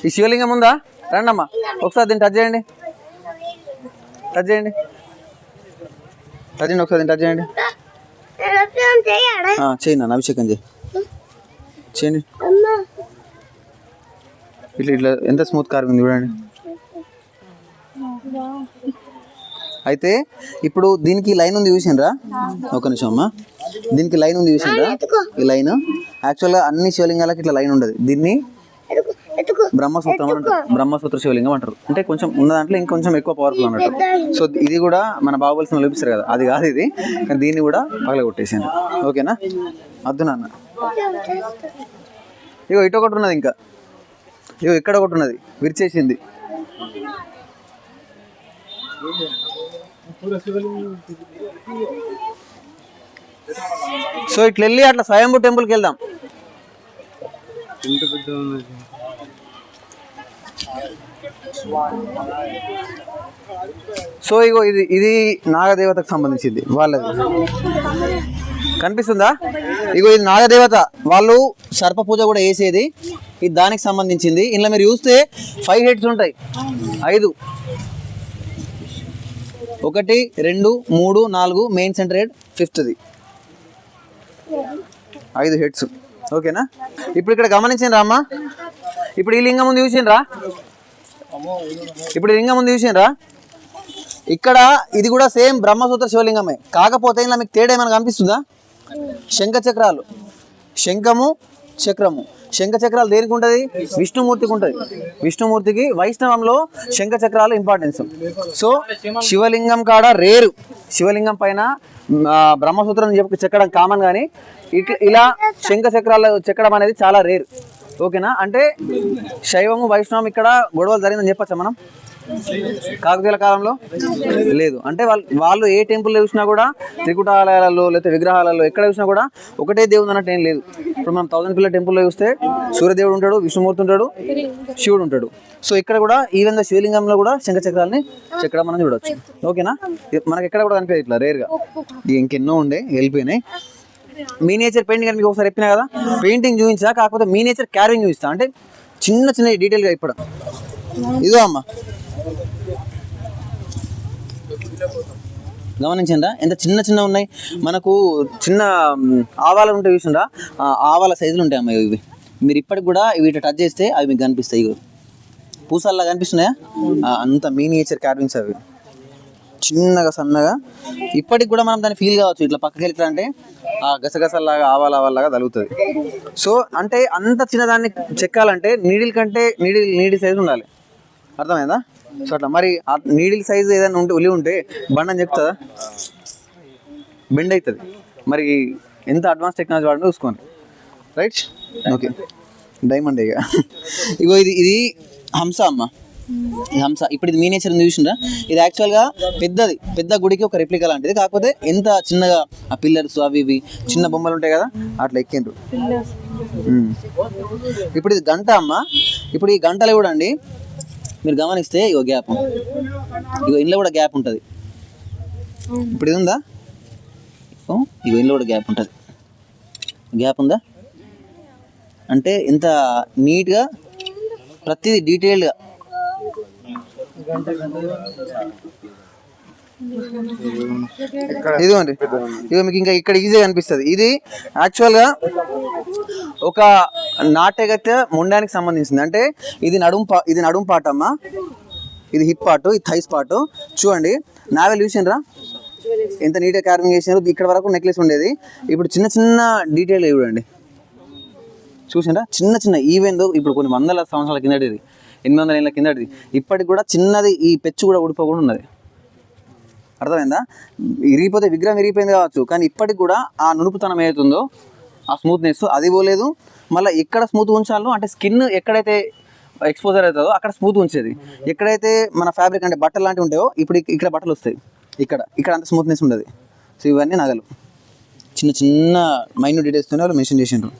ఈ శివలింగం ఉందా? రండమ్మా ఒకసారి దీన్ని టచ్ చేయండి ఒకసారి దీన్ని టచ్ చేయండి. చేయండి నాన్న, అభిషేకం చేయండి. ఇట్లా ఎంత స్మూత్ కార్వింగ్ చూడండి. అయితే ఇప్పుడు దీనికి లైన్ ఉంది చూసిండ్రా? ఒక నిమిషం అమ్మా, దీనికి లైన్ ఉంది చూసిండ్రా? ఈ లైన్ యాక్చువల్గా అన్ని శివలింగాలకి ఇట్లా లైన్ ఉండదు. దీన్ని బ్రహ్మసూత్రం అని అంటారు. బ్రహ్మసూత్ర శివలింగం అంటారు. అంటే కొంచెం ఉన్న దాంట్లో ఇంకొంచెం ఎక్కువ పవర్ఫుల్ అన్నట్టు. సో ఇది కూడా మన బాహుబలి సినిమాలో చూపిస్తారు కదా, అది కాదు ఇది. కానీ దీన్ని కూడా పగలగొట్టేసాను. ఓకేనా? వద్దు నాన్న. ఇగో ఇటు ఒకటి ఉన్నది, ఇంకా ఇగో ఇక్కడ ఒకటి ఉన్నది, విరిచేసింది. సో ఇట్లా వెళ్ళి అట్లా స్వయంభూ టెంపుల్కి వెళ్దాం. సో ఇగో ఇది నాగదేవతకు సంబంధించింది వాళ్ళది. కనిపిస్తుందా? ఇగో ఇది నాగదేవత వాళ్ళు సర్ప పూజ కూడా వేసేది. ఇది దానికి సంబంధించింది. ఇందులో మీరు చూస్తే 5 హెడ్స్ ఉంటాయి. 5, 1, 2, 3, 4 main centre head, 5th 5 heads. ఓకేనా? ఇప్పుడు ఇక్కడ గమనించండి రామ్మా. ఇప్పుడు ఈ లింగం ముందు చూసిండ్రా? ఇక్కడ ఇది కూడా సేమ్ బ్రహ్మసూత్ర శివలింగమే. కాకపోతే ఇలా మీకు తేడా ఏమైనా కనిపిస్తుందా? శంఖ చక్రాలు, శంఖము చక్రము. శంఖ చక్రాలు దేనికి ఉంటుంది? విష్ణుమూర్తికి ఉంటుంది. విష్ణుమూర్తికి వైష్ణవంలో శంఖ చక్రాలు ఇంపార్టెన్స్. సో శివలింగం కాడ రేరు. శివలింగం పైన బ్రహ్మసూత్రం చెక్కడం కామన్, కానీ ఇలా శంఖ చక్రాలు చెక్కడం అనేది చాలా రేరు. ఓకేనా? అంటే శైవము వైష్ణవం ఇక్కడ గొడవలు జరిగిందని చెప్పచ్చా మనం? కాకతీయుల కాలంలో లేదు. అంటే వాళ్ళు ఏ టెంపుల్లో చూసినా కూడా, త్రికుటాలయాలలో లేకపోతే విగ్రహాలలో ఎక్కడ చూసినా కూడా ఒకటే దేవుడు అన్నట్టు ఏం లేదు. ఇప్పుడు మనం 1000 పిల్లల టెంపుల్లో చూస్తే సూర్యదేవుడు ఉంటాడు, విష్ణుమూర్తి ఉంటాడు, శివుడు ఉంటాడు. సో ఇక్కడ కూడా ఈవెన్ ద శివలింగంలో కూడా శంఖ చక్రాలని చెక్కడం మనం చూడవచ్చు. ఓకేనా? మనకి ఎక్కడ కూడా కనిపించదు ఇట్లా రేర్గా. ఇంకెన్నో ఉండే వెళ్ళిపోయినాయి. మీనియేచర్ పెయింటింగ్ అని మీకు ఒకసారి చెప్పినా కదా, పెయింటింగ్ చూపించా, కాకపోతే మీనియేచర్ క్యారింగ్ చూపిస్తా. అంటే చిన్న డీటెయిల్గా ఇప్పుడు ఇదో అమ్మ గమనించండి ఎంత చిన్న ఉన్నాయి. మనకు చిన్న ఆవాలు ఉంటాయి చూసిండ్రా? ఆవాల సైజులు ఉంటాయి అమ్మ ఇవి. మీరు ఇప్పటికి కూడా వీటి టచ్ చేస్తే అవి మీకు కనిపిస్తాయి. పూసల్లా కనిపిస్తున్నాయా? అంత మీనియేచర్ క్యారింగ్స్ అవి, చిన్నగా సన్నగా. ఇప్పటికి కూడా మనం దాన్ని ఫీల్ కావచ్చు. ఇట్లా పక్కకి వెళ్తా అంటే గసగసల్లాగా ఆవాలాగా తగులుతుంది. సో అంటే అంత చిన్నదాన్ని చెక్కాలంటే నీడిల్ సైజు ఉండాలి. అర్థమైందా? సో అట్లా మరి ఆ నీడిల్ సైజు ఏదైనా ఉలి ఉంటే బండని చెప్తుందా? బెండ్ అవుతుంది. మరి ఎంత అడ్వాన్స్ టెక్నాలజీ వాడిని చూసుకోండి. రైట్? ఓకే, డైమండ్ ఇగో ఇది హంస అమ్మ. హంస ఇప్పుడు ఇది మీనేచర్ చూసిందా? ఇది యాక్చువల్గా పెద్ద గుడికి ఒక రెప్లికా లాంటిది. కాకపోతే ఎంత చిన్నగా ఆ పిల్లర్స్ అవి ఇవి చిన్న బొమ్మలు ఉంటాయి కదా, అట్లా ఎక్కిండ్రు. ఇప్పుడు ఇది గంట అమ్మ. ఇప్పుడు ఈ గంటలు కూడా అండి మీరు గమనిస్తే ఇగో గ్యాప్, ఇగో ఇంట్లో కూడా గ్యాప్ ఉంటుంది. ఇప్పుడు ఇది ఉందా? ఇగో ఇంట్లో కూడా గ్యాప్ ఉంటుంది. గ్యాప్ ఉందా? అంటే ఎంత నీట్గా ప్రతిదీ డీటెయిల్డ్గా. ఇదిగోండి, ఇదిగో మీకు ఇంకా ఇక్కడ ఈజీగా అనిపిస్తుంది. ఇది యాక్చువల్గా ఒక నాట్యగత్య ముండానికి సంబంధించింది. అంటే ఇది నడుం పాట అమ్మ, ఇది హిప్ పార్ట్, ఇది థైస్ పార్ట్. చూడండి నావెల్ చూసిండ్రా ఎంత నీట్గా కార్వింగ్ చేసినారు. ఇక్కడ వరకు నెక్లెస్ ఉండేది, ఇప్పుడు చిన్న డీటెయిల్ చూడండి. చూసిండ్రా? చిన్న ఈవెన్ ఇప్పుడు కొన్ని వందల సంవత్సరాల కిందటిది, 800 ఏళ్ళ కిందటిది, ఇప్పటికి కూడా చిన్నది ఈ పెచ్చు కూడా ఊడిపోకుండా ఉన్నది. అర్థమైందా? విరిగిపోతే విగ్రహం విరిగిపోయింది కావచ్చు, కానీ ఇప్పటికి కూడా ఆ నునుపుతనం ఏదైతుందో ఆ స్మూత్నెస్ అది పోలేదు. మళ్ళీ ఎక్కడ స్మూత్ ఉంచాలో అంటే స్కిన్ ఎక్కడైతే ఎక్స్పోజర్ అవుతుందో అక్కడ స్మూత్ ఉంచేది. ఎక్కడైతే మన ఫ్యాబ్రిక్ అంటే బట్టలు లాంటివి ఉంటాయో ఇప్పుడు ఇక్కడ బట్టలు వస్తాయి, ఇక్కడ అంత స్మూత్నెస్ ఉండదు. సో ఇవన్నీ నగలు చిన్న చిన్న మైన్యూట్ డీటెయిల్స్తోనే వాళ్ళు మెన్షన్ చేసిండ్రు.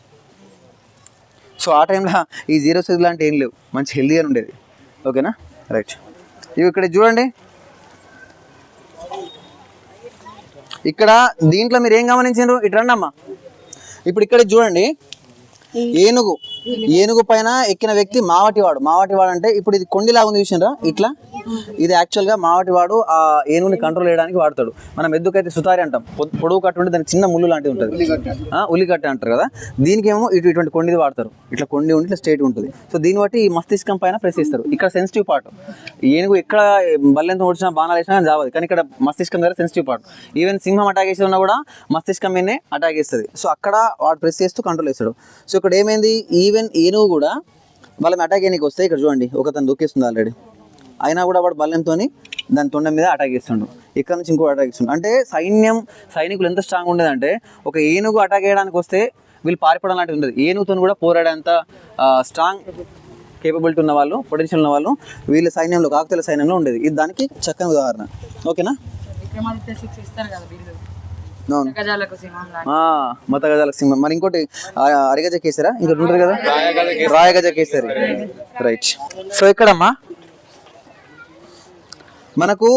సో ఆ టైంలో ఈ 0 సైజ్ లాంటి ఏం లేవు, మంచి హెల్దీగా ఉండేది. ఓకేనా, రైట్. ఇవి ఇక్కడ చూడండి, ఇక్కడ దీంట్లో మీరు ఏం గమనించారు? ఇటు రండి అమ్మా. ఇప్పుడు ఇక్కడ చూడండి, ఏనుగు పైన ఎక్కిన వ్యక్తి మావటివాడు. మావటివాడు అంటే ఇప్పుడు ఇది కొండిలాగా ఉంది చూసినరా ఇట్లా, ఇది యాక్చువల్గా మావటివాడు ఆ ఏనుగుని కంట్రోల్ చేయడానికి వాడతాడు. మనం ఎద్దుకైతే సుతారి అంటాం, పొడవు కట్టు ఉంటే దానికి చిన్న ముళ్ళు లాంటిది ఉంటుంది, ఉల్లికట్ట అంటారు కదా. దీనికేమో ఇటువంటి కొండిది వాడతారు, ఇట్లా కొండి ఉండి ఇట్లా స్ట్రైట్ ఉంటుంది. సో దీన్ని బట్టి ఈ మస్తిష్కం పైన ప్రెస్ చేస్తారు. ఇక్కడ సెన్సిటివ్ పార్ట్, ఏనుగు ఎక్కడ బల్లెంతో ఓడిచినా బాణాలు వేసినా జావదు, కానీ ఇక్కడ మస్తిష్కం దగ్గర సెన్సిటివ్ పార్ట్. ఈవెన్ సింహం అటాక్ చేసి ఉన్నా కూడా మస్తిష్కం మీదనే అటాక్ చేస్తుంది. సో అక్కడ వాడు ప్రెస్ చేస్తూ కంట్రోల్ చేస్తాడు. సో ఇక్కడ ఏమైంది, ఈవెన్ ఏనుగు కూడా వాళ్ళని అటాక్ చేయడానికి వస్తే ఇక్కడ చూడండి ఒక తను దూకేస్తుంది ఆల్రెడీ, అయినా కూడా వాడు బల్యంతో దాని తొండ మీద అటాక్ చేస్తుండు. ఇక్కడ నుంచి ఇంకో అటాక్ చేస్తుండు. అంటే సైనికులు ఎంత స్ట్రాంగ్ ఉండేదంటే ఒక ఏనుగు అటాక్ చేయడానికి వస్తే వీళ్ళు పారిపోవడం లాంటిది ఉండదు. ఏనుగుతో కూడా పోరాడేంత స్ట్రాంగ్ కేపబిలిటీ ఉన్న వాళ్ళు, పొటెన్షియల్ ఉన్న వాళ్ళు వీళ్ళ సైన్యంలో, కాకతీయుల సైన్యంలో ఉండేది. ఇది దానికి చక్కని ఉదాహరణ. ఓకేనా, మతగజాలకు సింహం. మరి ఇంకోటి అరిగజ కేసరా ఇంకోటి ఉంటుంది కదా, రాయగజ కేసరి. రైట్. సో ఇక్కడమ్మా మనకు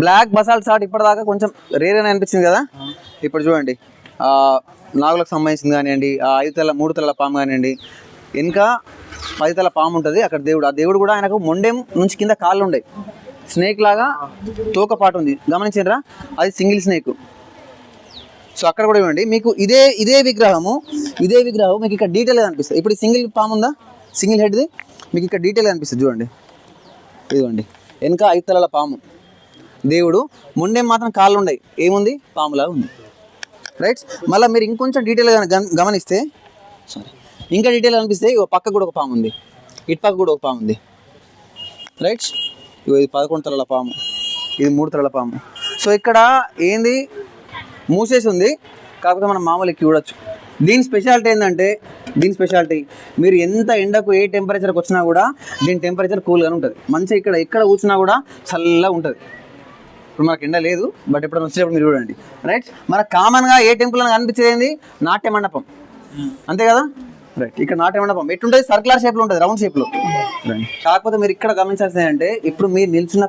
బ్లాక్ బసాల్ట్ సాట్ ఇప్పటిదాకా కొంచెం రేర్ అని అనిపించింది కదా. ఇప్పుడు చూడండి, నాగులకు సంబంధించింది కానివ్వండి, 3 తలల పాము కానివ్వండి, ఇంకా 10 తల పాము ఉంటుంది అక్కడ దేవుడు. ఆ దేవుడు కూడా ఆయనకు మొండెం నుంచి కింద కాళ్ళు ఉండే, స్నేక్ లాగా తోక పాటు ఉంది, గమనించారా? అది సింగిల్ స్నేక్. సో అక్కడ కూడా ఇవ్వండి మీకు ఇదే విగ్రహం మీకు ఇక్కడ డీటెయిల్గా అనిపిస్తుంది. ఇప్పుడు సింగిల్ పాము ఉందా, సింగిల్ హెడ్ది మీకు ఇక్కడ డీటెయిల్గా అనిపిస్తుంది. చూడండి, ఇదిగోండి వెనక 5 తలల పాము, దేవుడు మొండెం మాత్రం కాళ్ళు ఉన్నాయి, ఏముంది పాములాగా ఉంది. రైట్. మళ్ళీ మీరు ఇంకొంచెం డీటెయిల్గా గమనిస్తే, ఇంకా డీటెయిల్గా అనిపిస్తే పక్క కూడా ఒక పాము ఉంది, ఇటు పక్క కూడా ఒక పాము ఉంది. రైట్. ఇది 11 తలల పాము, ఇది 3 తలల పాము. సో ఇక్కడ ఏంది, మూసేసి ఉంది, కాకపోతే మనం మామూలు ఎక్కి చూడొచ్చు. దీని స్పెషాలిటీ ఏంటంటే, మీరు ఎంత ఎండకు ఏ టెంపరేచర్కి వచ్చినా కూడా దీని టెంపరేచర్ కూల్గానే ఉంటుంది. మంచిగా ఎక్కడ కూర్చున్నా కూడా చల్లగా ఉంటుంది. ఇప్పుడు మనకు ఎండ లేదు, బట్ ఎప్పుడు వచ్చేటప్పుడు మీరు చూడండి. రైట్. మనకు కామన్గా ఏ టెంపుల్ అని కనిపించేది ఏంది, నాట్య మండపం, అంతే కదా. రైట్. ఇక్కడ నాట్య మండపం ఎట్లుంటుంది, సర్కులర్ షేప్లో ఉంటుంది, రౌండ్ షేప్లో. కాకపోతే మీరు ఇక్కడ గమనించాల్సింది ఏంటంటే, ఇప్పుడు మీరు నిల్చున్న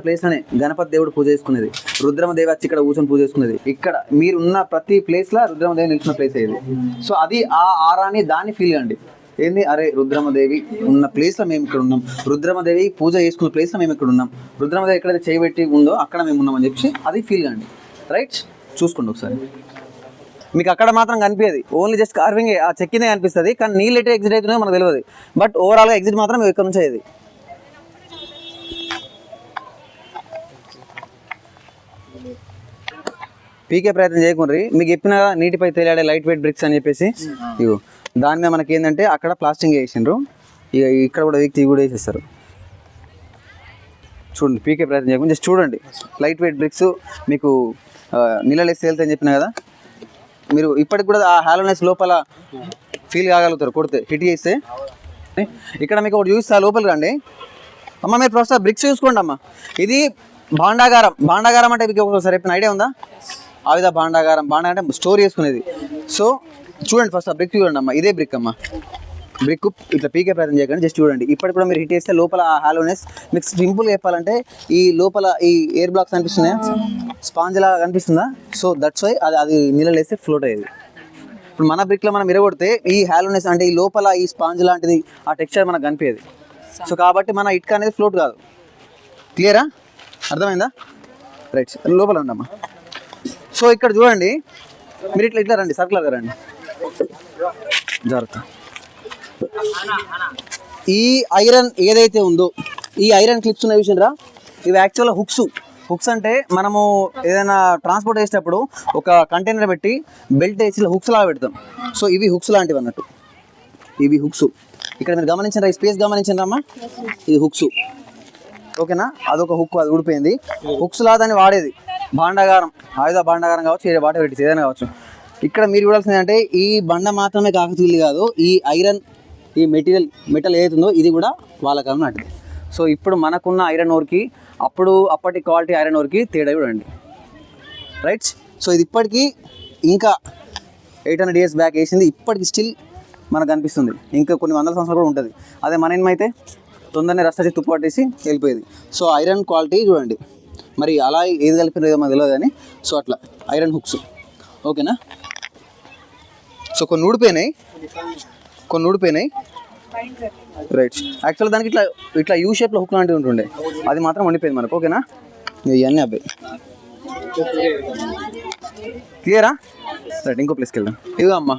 ప్లేస్లోనే గణపతి దేవుడు పూజ చేసుకునేది, రుద్రమదేవి వచ్చి ఇక్కడ కూర్చొని పూజ చేసుకునేది. ఇక్కడ మీరు ఉన్న ప్రతి ప్లేస్లో రుద్రమదేవి నిల్చున్న ప్లేస్ అయ్యేది. సో అది ఆ ఆరాని దాన్ని ఫీల్ కండి. ఏంది, అరే రుద్రమదేవి ఉన్న ప్లేస్లో మేము ఇక్కడ ఉన్నాం, రుద్రమదేవి పూజ చేసుకున్న ప్లేస్లో మేము ఇక్కడ ఉన్నాం, రుద్రమదేవి ఎక్కడైతే చేయబెట్టి ఉందో అక్కడ మేము ఉన్నామని చెప్పి అది ఫీల్ కండి. రైట్. చూసుకోండి ఒకసారి, మీకు అక్కడ మాత్రం కనిపించేది ఓన్లీ జస్ట్ కార్వింగ్, ఆ చెక్కిందే కనిపిస్తుంది, కానీ నీళ్ళు ఎటు ఎగ్జిట్ అవుతున్నాయో మనకు తెలియదు. బట్ ఓవరాల్గా ఎగ్జిట్ మాత్రం ఇక్కడ నుంచి అయ్యేది. పీకే ప్రయత్నం చేయకుండా మీకు చెప్పిన నీటిపై తేలాడే లైట్ వెయిట్ బ్రిక్స్ అని చెప్పేసి, ఇగో దాని మీద మనకి ఏంటంటే అక్కడ ప్లాస్టింగ్ వేసిండ్రు, ఇక ఇక్కడ కూడా వ్యక్తి కూడా వేసేస్తారు. చూడండి, పీకే ప్రయత్నం చేయకుండా జస్ట్ చూడండి. లైట్ వెయిట్ బ్రిక్స్ మీకు నీళ్ళలో వేసి తేలుతాయని చెప్పిన కదా, మీరు ఇప్పటికి కూడా ఆ హాలోనెస్ లోపల ఫీల్ కాగలుగుతారు కొడితే, హిట్ చేస్తే. ఇక్కడ మీకు ఒకటి చూస్తే లోపలికి రండి అమ్మ, మీరు ప్రస్తుతం బ్రిక్స్ చూసుకోండి అమ్మ. ఇది భాండాగారం అంటే మీకు ఒకసారి చెప్పిన ఐడియా ఉందా? ఆవిధ భాండాగారం అంటే స్టోర్ చేసుకునేది. సో చూడండి, ఫస్ట్ ఆ బ్రిక్ చూడండి అమ్మ, ఇదే బ్రిక్ అమ్మ. బ్రిక్ ఇట్లా పీకే ప్రయత్నం చేయకండి, జస్ట్ చూడండి. ఇప్పటికి కూడా మీరు హిట్ చేస్తే లోపల ఆ హాలోనెస్ మీకు సింపుల్గా చెప్పాలంటే ఈ లోపల ఈ ఎయిర్ బ్లాక్స్ కనిపిస్తున్నాయా, స్పాంజ్ లాగా కనిపిస్తుందా? సో దట్స్ వై అది నీళ్ళలో వేస్తే ఫ్లోట్ అయ్యేది. ఇప్పుడు మన బ్రిక్లో మనం ఇరగొడితే ఈ హాలోనెస్ అంటే ఈ లోపల ఈ స్పాంజ్ లాంటిది ఆ టెక్స్చర్ మనకు కనిపించేది. సో కాబట్టి మన ఇటుక అనేది ఫ్లోట్ కాదు. క్లియరా, అర్థమైందా? రైట్. లోపల ఉండమ్మా. సో ఇక్కడ చూడండి, మీరు ఇట్లా రండి, సర్కులర్గా రండి, జాగ్రత్త. ఈ ఐరన్ ఏదైతే ఉందో, ఈ ఐరన్ క్లిప్స్ ఉన్న విషయంరా, ఇవి యాక్చువల్గా హుక్స్ అంటే మనము ఏదైనా ట్రాన్స్పోర్ట్ చేసేటప్పుడు ఒక కంటైనర్ పెట్టి బెల్ట్ వేసి హుక్స్ లాగా పెడతాం. సో ఇవి హుక్స్ లాంటివి అన్నట్టు, ఇవి హుక్స్. ఇక్కడ మీరు గమనించారా, ఈ స్పేస్ గమనించారమ్మా, ఇది హుక్స్. ఓకేనా, అదొక హుక్, అది ఊడిపోయింది. హుక్స్లా దాన్ని వాడేది భాండాగారం, ఆయుధ భాండాగారం కావచ్చు, ఏ వాటర్ పెట్టి ఏదైనా కావచ్చు. ఇక్కడ మీరు చూడాల్సింది అంటే ఈ బండ మాత్రమే కాకతీయులు కాదు, ఈ ఐరన్, ఈ మెటల్ ఏదైతుందో ఇది కూడా వాళ్ళ కాలం నాటిది. సో ఇప్పుడు మనకున్న ఐరన్ ఓర్కి అప్పటి క్వాలిటీ ఐరన్ ఓర్కి తేడా చూడండి, రైట్. సో ఇది ఇప్పటికీ ఇంకా 800 years బ్యాక్ వేసింది, ఇప్పటికి స్టిల్ మనకు అనిపిస్తుంది, ఇంకా కొన్ని వందల సంవత్సరాలు కూడా ఉంటుంది. అదే మన ఏమైతే తొందరనే రస్తా తుప్పు పట్టేసి వెళ్ళిపోయేది. సో ఐరన్ క్వాలిటీ చూడండి, మరి అలా ఏది కలిపిన ఏదో మనకు తెలియదు కానీ, సో అట్లా ఐరన్ హుక్స్, ఓకేనా. సో కొన్ని ఊడిపోయినాయి రైట్. యాక్చువల్ దానికి ఇట్లా యూ షేప్లో హుక్ లాంటివి ఉంటుండే, అది మాత్రం వండిపోయింది మనకు, ఓకేనా. ఇవన్నీ అబ్బాయి క్లియరా, రైట్. ఇంకో ప్లేస్కి వెళ్దాం. ఇదిగో అమ్మ,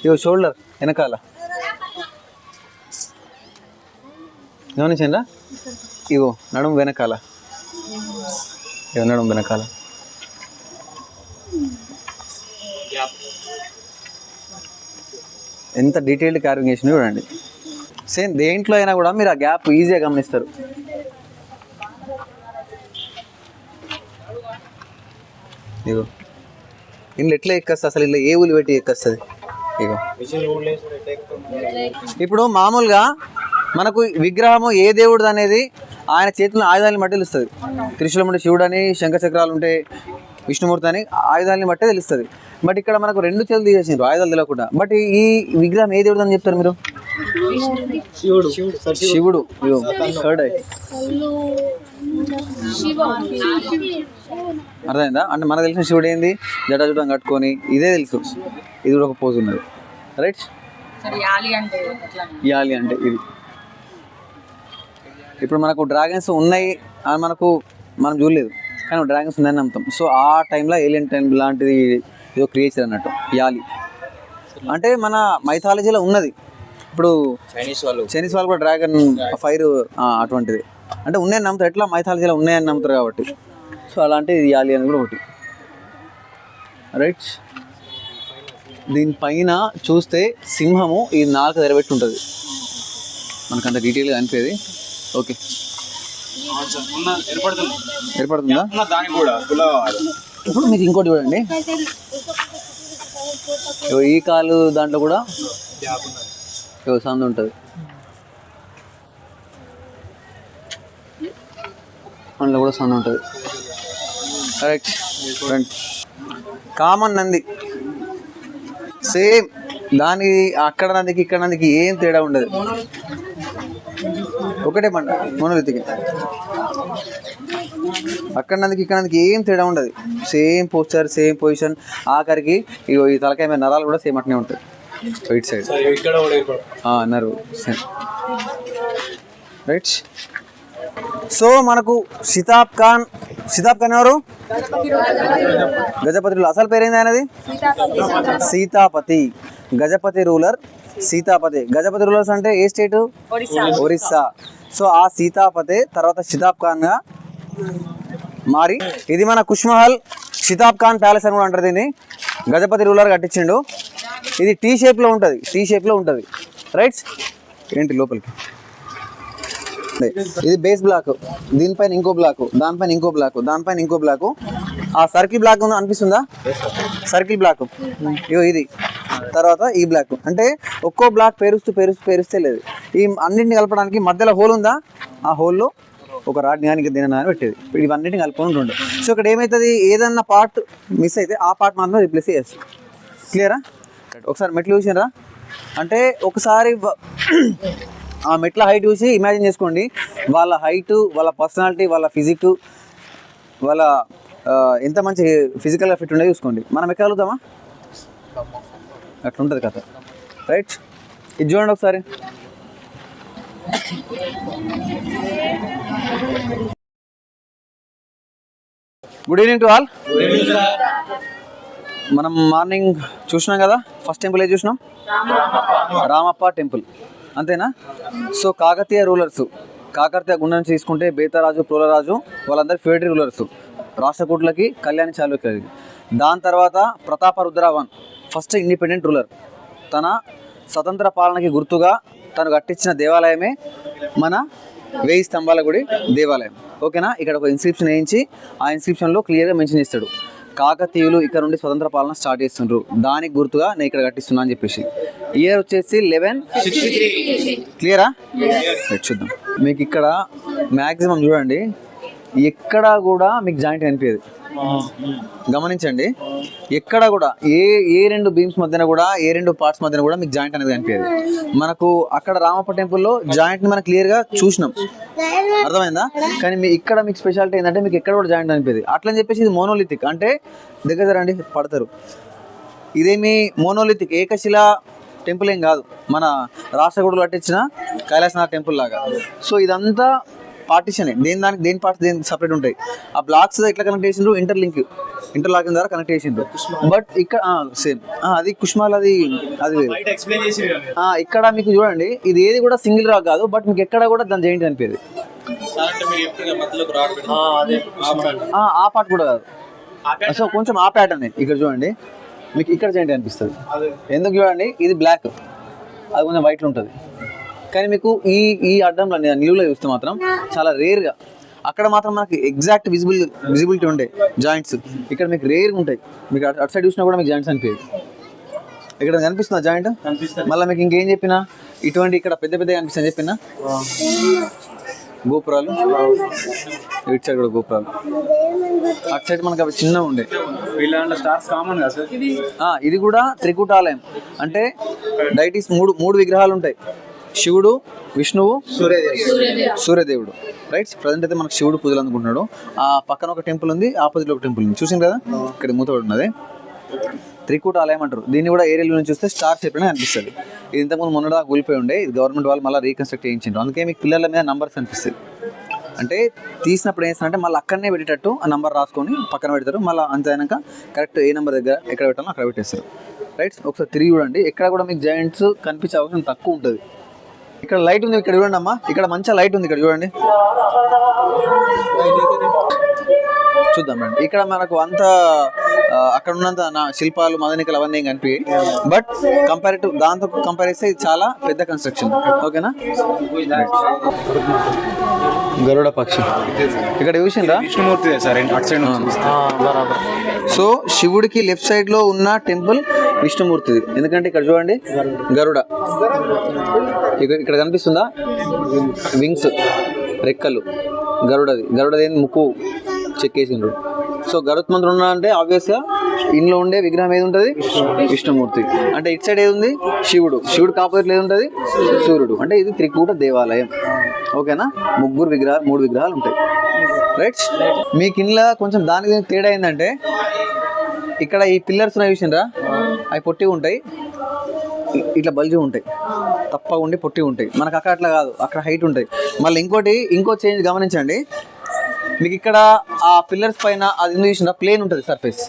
ఇగో షోల్డర్ వెనకాల గమనించండి, ఇగో నడుము వెనకాల, ఎంత డీటెయిల్డ్ కార్వింగ్ చేసిన చూడండి. సేమ్ దేంట్లో అయినా కూడా మీరు ఆ గ్యాప్ ఈజీగా గమనిస్తారు. ఇగో ఇంట్లో ఎట్లా ఎక్కొస్తుంది అసలు, ఇలా ఏ ఊలు పెట్టి ఎక్కొస్తుంది. ఇగో ఇప్పుడు మామూలుగా మనకు విగ్రహము ఏ దేవుడు అనేది ఆయన చేతుల్లో ఆయుధాలను బట్టి తెలుస్తుంది. త్రిశూలం ఉంటే శివుడు అని, శంఖచక్రాలు ఉంటే విష్ణుమూర్తి అని, ఆయుధాలని బట్టే తెలుస్తుంది. బట్ ఇక్కడ మనకు 2 చేతులు తీసేసిండ్రు ఆయుధాలు తెలియకుండా. బట్ ఈ విగ్రహం ఏ దేవుడు అని చెప్తారు మీరు? శివుడు. థర్డ్ ఐ అర్థమైందా? అంటే మనకు తెలిసిన శివుడు ఏంది, జటాజుటం కట్టుకొని ఇదే తెలుసు. ఇది కూడా ఒక పోజ్ ఉన్నది, రైట్. యాలి అంటే ఇది. ఇప్పుడు మనకు డ్రాగన్స్ ఉన్నాయి అని మనం చూడలేదు, కానీ డ్రాగన్స్ ఉన్నాయని నమ్ముతాం. సో ఆ టైంలో ఏలియన్ టైం లాంటిది ఏదో క్రియేచర్ అన్నట్టు యాలి అంటే మన మైథాలజీలో ఉన్నది. ఇప్పుడు చైనీస్ వాళ్ళు కూడా డ్రాగన్ ఫైర్ అటువంటిది అంటే ఉన్నాయని నమ్ముతారు. ఎట్లా మైథాలజీలో ఉన్నాయని నమ్ముతారు కాబట్టి. సో అలాంటి యాలి అని కూడా ఒకటి, రైట్. దీనిపైన చూస్తే సింహము ఈ 4 తెరబెట్టి ఉంటుంది, మనకంత డీటెయిల్గా అనిపేది. ఓకే, ఏర్పడుతుందా? ఇప్పుడు మీకు ఇంకోటి చూడండి, ఈ కాలు దాంట్లో కూడా సందు ఉంటుంది, అందులో కూడా సందు ఉంటుంది, కరెక్ట్. కామన్ నంది సేమ్, దాని అక్కడ నందికి ఇక్కడ నందికి ఏం తేడా ఉండదు, ఒకటే పంట మోనోలిథిక్. అక్కడ నందికి ఇక్కడ నందికి ఏం తేడా ఉండదు, సేమ్ పోస్చర్, సేమ్ పొజిషన్. ఆఖరికి ఇగో ఈ తలకాయ మీద నరాలు కూడా సేమ్ అట్నే ఉంటుంది, right side nerve same, right. So మనకు షితాబ్ ఖాన్ ఎవరు? గజపతి రూలర్. అసలు పేరేంది ఆయనది? సీతాపతి. గజపతి రూలర్ సీతాపతి. గజపతి రూలర్స్ అంటే ఏ స్టేట్? ఒరిస్సా. సో ఆ సీతాపతి తర్వాత షితాబ్ ఖాన్గా మారి, ఇది మన కుష్మహల్ షితాబ్ ఖాన్ ప్యాలెస్ అని కూడా అంటారు దీన్ని. గజపతి రూలర్ కట్టించిండు. ఇది టీ షేప్లో ఉంటుంది, రైట్. ఏంటి లోపలికి, ఇది బేస్ బ్లాక్, దీనిపైన ఇంకో బ్లాక్, దానిపైన ఇంకో బ్లాక్, దానిపైన ఇంకో బ్లాక్. ఆ సర్కిల్ బ్లాక్ అనిపిస్తుందా? సర్కిల్ బ్లాక్ ఇగో ఇది, తర్వాత ఈ బ్లాక్. అంటే ఒక్కో బ్లాక్ పేరుస్తే లేదు. ఈ అన్నింటిని కలపడానికి మధ్యలో హోల్ ఉందా, ఆ హోల్లో ఒక రాడ్ కానీ దీని పెట్టేది. ఇవన్నింటిని కలుపుకొని ఉంటుండే. సో ఇక్కడ ఏమవుతుంది, ఏదన్నా పార్ట్ మిస్ అయితే ఆ పార్ట్ మాత్రం రీప్లేస్ చేస్తుంది. క్లియరా? ఒకసారి మెట్లు చూసినరా అంటే ఒకసారి ఆ మెట్ల హైట్ చూసి ఇమాజిన్ చేసుకోండి, వాళ్ళ హైటు, వాళ్ళ పర్సనాలిటీ, వాళ్ళ ఫిజిక్, వాళ్ళ ఎంత మంచి ఫిజికల్గా ఫిట్ ఉండే చూసుకోండి. మనం ఎక్కగలుగుతామా? అట్లా ఉంటుంది కథ, రైట్. ఇది చూడండి ఒకసారి. Good evening to all. మనం మార్నింగ్ చూసినాం కదా, ఫస్ట్ టెంపుల్ ఏది చూసినాం? రామప్ప టెంపుల్, అంతేనా? సో కాకతీయ రూలర్స్, కాకతీయ గుండె నుంచి తీసుకుంటే బేతరాజు, ప్రోలరాజు వాళ్ళందరూ ఫేడరీ రూలర్స్, రాష్ట్రకూట్లకి, కళ్యాణి చాళుక్యులకి. దాని తర్వాత Prataparudra I first independent ruler. తన స్వతంత్ర పాలనకి గుర్తుగా తను కట్టించిన దేవాలయమే మన 1000 స్తంభాల గుడి దేవాలయం. ఓకేనా, ఇక్కడ ఒక ఇన్స్క్రిప్షన్ వేయించి ఆ ఇన్స్క్రిప్షన్లో క్లియర్గా మెన్షన్ చేస్తాడు, కాకతీయులు ఇక్కడ నుండి స్వతంత్ర పాలన స్టార్ట్ చేస్తుండ్రు, దానికి గుర్తుగా నేను ఇక్కడ కట్టిస్తున్నా అని చెప్పేసి. ఇయర్ వచ్చేసి 1163. క్లియరా? చూద్దాం. మీకు ఇక్కడ మ్యాక్సిమం చూడండి, ఎక్కడా కూడా మీకు జాయింట్ కనిపించదు. గమనించండి, ఎక్కడ కూడా ఏ రెండు బీమ్స్ మధ్యన కూడా, ఏ రెండు పార్ట్స్ మధ్యన కూడా మీకు జాయింట్ అనేది కనిపించదు. మనకు అక్కడ రామప్ప టెంపుల్లో జాయింట్ ని మనం క్లియర్ గా చూసినాం, అర్థమైందా? కానీ ఇక్కడ మీకు స్పెషాలిటీ ఏంటంటే మీకు ఎక్కడ కూడా జాయింట్ అనిపించదు. అట్లని చెప్పేసి ఇది మోనోలిథిక్, అంటే దగ్గర రండి పడతారు. ఇదేమి మోనోలిథిక్ ఏకశిలా టెంపుల్ ఏం కాదు, మన రాష్ట్రకూడలు కట్టించిన కైలాసనాథ్ టెంపుల్ లాగా. సో ఇదంతా పార్టిషన్, దేని పార్ట్స్ దేనికి సపరేట్ ఉంటాయి. ఆ బ్లాక్స్ ఎట్లా కనెక్ట్ చేసిండ్రు, ఇంటర్లాకింగ్ ద్వారా కనెక్ట్ చేసిండ్రు. బట్ ఇక్కడ సేమ్ అది కుష్మాల్, అది ఇక్కడ మీకు చూడండి, ఇది ఏది కూడా సింగిల్ రాక్ కాదు, బట్ మీకు ఎక్కడ కూడా దాని జాయింట్ అనిపేది. ఆ పార్ట్ కూడా కాదు. సో కొంచెం ఆ ప్యాటర్న్ ఇక్కడ చూడండి, మీకు ఇక్కడ జాయింట్ అనిపిస్తుంది. ఎందుకు చూడండి, ఇది బ్లాక్, అది కొంచెం వైట్లో ఉంటుంది. కానీ మీకు ఈ అడ్డంలో నిలువులో చూస్తే మాత్రం చాలా రేర్గా, అక్కడ మాత్రం మనకి ఎగ్జాక్ట్ విజిబిలిటీ ఉండే జాయింట్స్, ఇక్కడ మీకు రేర్గా ఉంటాయి. మీకు అటు సైడ్ చూసినా కూడా మీకు జాయింట్స్ అనిపించదు. ఇక్కడ కనిపిస్తుందా జాయింట్? మళ్ళీ మీకు ఇంకేం చెప్పినా ఇటువంటి ఇక్కడ పెద్ద పెద్దగా కనిపిస్తుంది చెప్పినా, గోపురాలు ఇటు సైడ్ కూడా గోపురాలు, అటు సైడ్ మనకి అవి చిన్నగా ఉండే. ఇది కూడా త్రికూటాలయం, అంటే డైటీస్ మూడు విగ్రహాలు ఉంటాయి, శివుడు, విష్ణువు, సూర్యదేవుడు. రైట్, ప్రజెంట్ అయితే మనకు శివుడు పూజలు అందుకుంటున్నాడు. ఆ పక్కన ఒక టెంపుల్ ఉంది, ఆపోజిట్లో ఒక టెంపుల్ ఉంది, చూసింది కదా, ఇక్కడ మూతపడి ఉన్నది. త్రికూటాలయం అంటారు దీన్ని కూడా. ఏరియాలో నుంచి చూస్తే స్టార్ షేప్ లోనే అనిపిస్తుంది. ఇది ఇంతకుముందు మొన్నదా కూలిపోయి ఉండే, ఇది గవర్నమెంట్ వాళ్ళు మళ్ళీ రీకన్స్ట్రక్ట్ చేయించారు. అందుకే మీకు పిల్లల మీద నంబర్స్ అనిపిస్తుంది. అంటే తీసినప్పుడు ఏం చేస్తారంటే మళ్ళీ అక్కడనే పెట్టేటట్టు ఆ నంబర్ రాసుకొని పక్కన పెడతారు. మళ్ళీ అంత అయినాక కరెక్ట్ ఏ నెంబర్ దగ్గర ఎక్కడ పెట్టాలో అక్కడ పెట్టేస్తారు. రైట్, ఒకసారి తిరిగి చూడండి, ఎక్కడ కూడా మీకు జాయింట్స్ కనిపించే అవకాశం తక్కువ ఉంటుంది. ఇక్కడ లైట్ ఉంది, ఇక్కడ చూడండి అమ్మా, ఇక్కడ మంచిగా లైట్ ఉంది, ఇక్కడ చూడండి. చూద్దాం రండి. ఇక్కడ మనకు అంత అక్కడ ఉన్నంత శిల్పాలు మదనికలు అవన్నీ ఏం కనిపి, బట్ కంపారిటివ్ దాంతో కంపేర్ చేస్తే ఇది చాలా పెద్ద కన్స్ట్రక్షన్. ఓకేనా? గరుడ పక్షి ఇక్కడ చూసిండ్రా, విష్ణుమూర్తి సార్. సో శివుడికి లెఫ్ట్ సైడ్ లో ఉన్న టెంపుల్ విష్ణుమూర్తిది, ఎందుకంటే ఇక్కడ చూడండి గరుడ, ఇక్కడ కనిపిస్తుందా వింగ్స్, రెక్కలు, గరుడది ముక్కు చెక్కేసిండ్రు. సో గరుత్మంతుడు ఉన్నా అంటే ఆబ్వియస్గా ఇంట్లో ఉండే విగ్రహం ఏది ఉంటుంది, విష్ణుమూర్తి. అంటే ఇటు సైడ్ ఏది ఉంది, శివుడికి ఆపోజిట్లో ఏది ఉంటుంది, సూర్యుడు. అంటే ఇది త్రికూట దేవాలయం. ఓకేనా? మూడు విగ్రహాలు ఉంటాయి. రైట్, మీకు ఇంట్లో కొంచెం దానికి తేడా ఏంటంటే ఇక్కడ ఈ పిల్లర్స్ చూసిండ్రా, అవి పొట్టిగా ఉంటాయి, ఇట్లా బల్జీ ఉంటాయి, తప్పగా ఉండి పొట్టిగా ఉంటాయి. మనకు అక్కడ అట్లా కాదు, అక్కడ హైట్ ఉంటాయి. మళ్ళీ ఇంకో చేంజ్ గమనించండి, మీకు ఇక్కడ ఆ పిల్లర్స్ పైన అది ఎందుకు చూసినా ప్లేన్ ఉంటుంది సర్ఫేస్.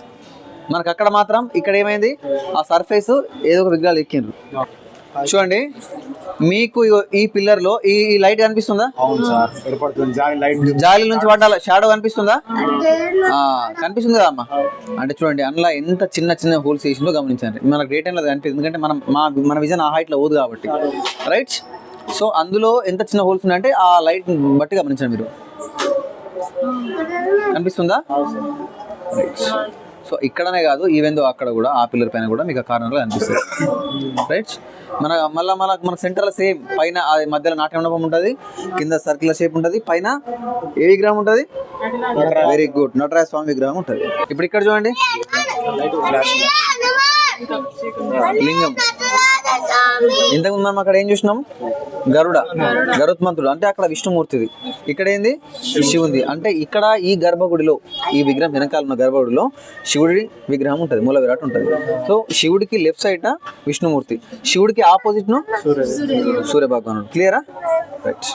మనకు అక్కడ మాత్రం ఇక్కడ ఏమైంది, ఆ సర్ఫేస్ ఏదో ఒక విగ్రహాలు ఎక్కిండ్రు. చూడండి, మీకు ఈ పిల్లర్ లో ఈ లైట్ కనిపిస్తుందా? జాలి నుంచి పడ్డ షాడో కనిపిస్తుందా? కనిపిస్తుంది కదా అమ్మా. అంటే చూడండి అందులో ఎంత చిన్న హోల్స్ వేసిందో గమనించండి. మనకు డే టైంలో కనిపిస్తుంది, ఎందుకంటే మన విజన్ ఆ హైట్ లో పోదు కాబట్టి. రైట్, సో అందులో ఎంత చిన్న హోల్స్ ఉన్నాయంటే ఆ లైట్ బట్టి గమనించండి మీరు. కనిపిస్తుందా? రైట్, సో ఇక్కడనే కాదు, ఈవెన్ దో అక్కడ కూడా ఆ పిల్లర్ పైన కూడా మీకు ఆ కార్నర్లో కనిపిస్తుంది. రైట్, మన సెంటర్లో సేమ్ పైన మధ్యలో నాట్య మండపం ఉంటుంది, కింద సర్కిల్ షేప్ ఉంటుంది, పైన ఏ విగ్రహం ఉంటుంది, వెరీ గుడ్, నటరాజ స్వామి విగ్రహం ఉంటుంది. ఇప్పుడు ఇక్కడ చూడండి లింగం. ఇంతకుముందు మనం అక్కడ ఏం చూసినాం, గరుత్మంతుడు, అంటే అక్కడ విష్ణుమూర్తిది, ఇక్కడ ఏంది శివుంది. అంటే ఇక్కడ ఈ గర్భగుడిలో ఈ విగ్రహం వెనకాల ఉన్న గర్భగుడిలో శివుడి విగ్రహం ఉంటుంది, మూల విరాట్ ఉంటుంది. సో శివుడికి లెఫ్ట్ సైడ్ విష్ణుమూర్తి, శివుడికి ఆపోజిట్ ను సూర్య భగవానుడు. క్లియరా? రైట్.